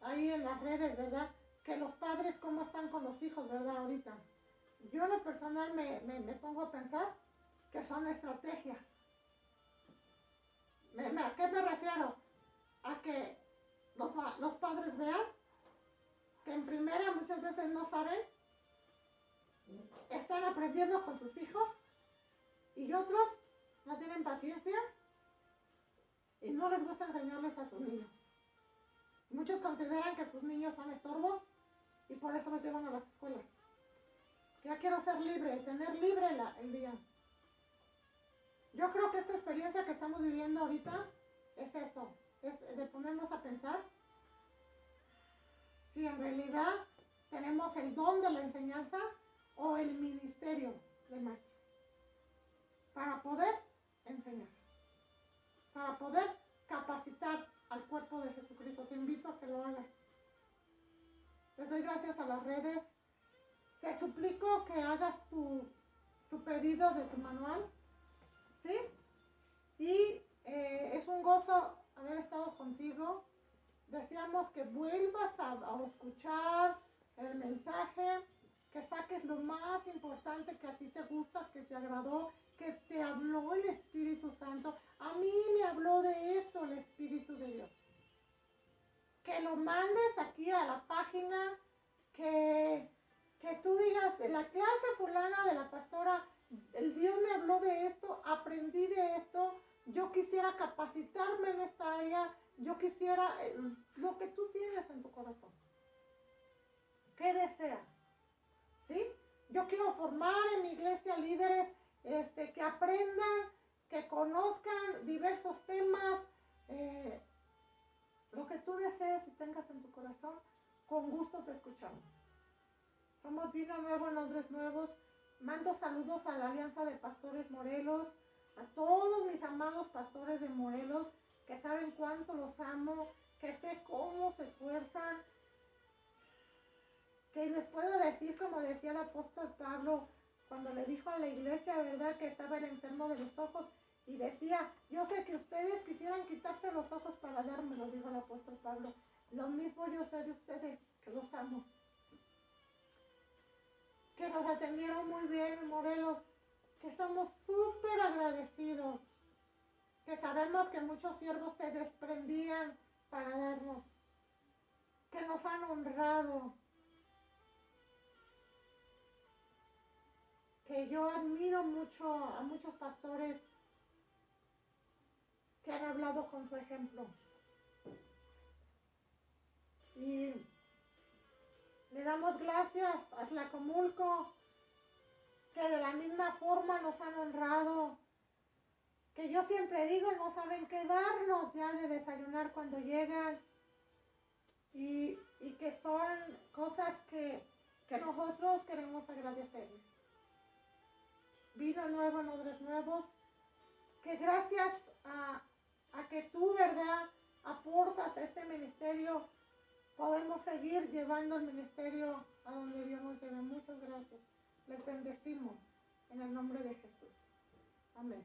Ahí en las redes, ¿verdad? Que los padres cómo están con los hijos, ¿verdad? Ahorita. Yo en lo personal me pongo a pensar que son estrategias. ¿A qué me refiero? A que los padres vean que en primera muchas veces no saben, están aprendiendo con sus hijos y otros no tienen paciencia y no les gusta enseñarles a sus niños. Muchos consideran que sus niños son estorbos y por eso los llevan a las escuelas. Ya quiero ser libre, tener libre el día. Yo creo que esta experiencia que estamos viviendo ahorita es eso. es de ponernos a pensar si en realidad tenemos el don de la enseñanza o el ministerio de maestro para poder enseñar, para poder capacitar al cuerpo de Jesucristo. Te invito a que lo hagas. Les doy gracias a las redes. Te suplico que hagas tu pedido de tu manual, ¿sí? Y es un gozo haber estado contigo. Deseamos que vuelvas a escuchar el mensaje, que saques lo más importante que a ti te gusta, que te agradó, que te habló el Espíritu Santo. A mí me habló de esto el Espíritu de Dios. Que lo mandes aquí a la página, que tú digas, en la clase fulana de la pastora, el Dios me habló de esto, aprendí de esto, yo quisiera capacitarme en esta área, yo quisiera lo que tú tienes en tu corazón. ¿Qué deseas? ¿Sí? Yo quiero formar en mi iglesia líderes que aprendan, que conozcan diversos temas, lo que tú desees y tengas en tu corazón, con gusto te escuchamos. Somos Vino Nuevo en Hombres Nuevos. Mando saludos a la Alianza de Pastores Morelos, a todos mis amados pastores de Morelos, que saben cuánto los amo, que sé cómo se esfuerzan, que les puedo decir, como decía el apóstol Pablo, cuando le dijo a la iglesia, ¿verdad?, que estaba el enfermo de los ojos, y decía, yo sé que ustedes quisieran quitarse los ojos para dármelo, dijo el apóstol Pablo. Lo mismo yo sé de ustedes, que los amo. Que nos atendieron muy bien en Morelos, que estamos súper agradecidos, que sabemos que muchos siervos se desprendían para darnos, que nos han honrado, que yo admiro mucho a muchos pastores que han hablado con su ejemplo. Y le damos gracias a Tlacomulco, que de la misma forma nos han honrado, que yo siempre digo, no saben qué darnos ya de desayunar cuando llegan, y que son cosas que nosotros queremos agradecerles. Vino Nuevo en Hombres Nuevos, que gracias a que tú, ¿verdad?, aportas a este ministerio, podemos seguir llevando el ministerio a donde Dios nos lleve. Muchas gracias. Les bendecimos en el nombre de Jesús. Amén.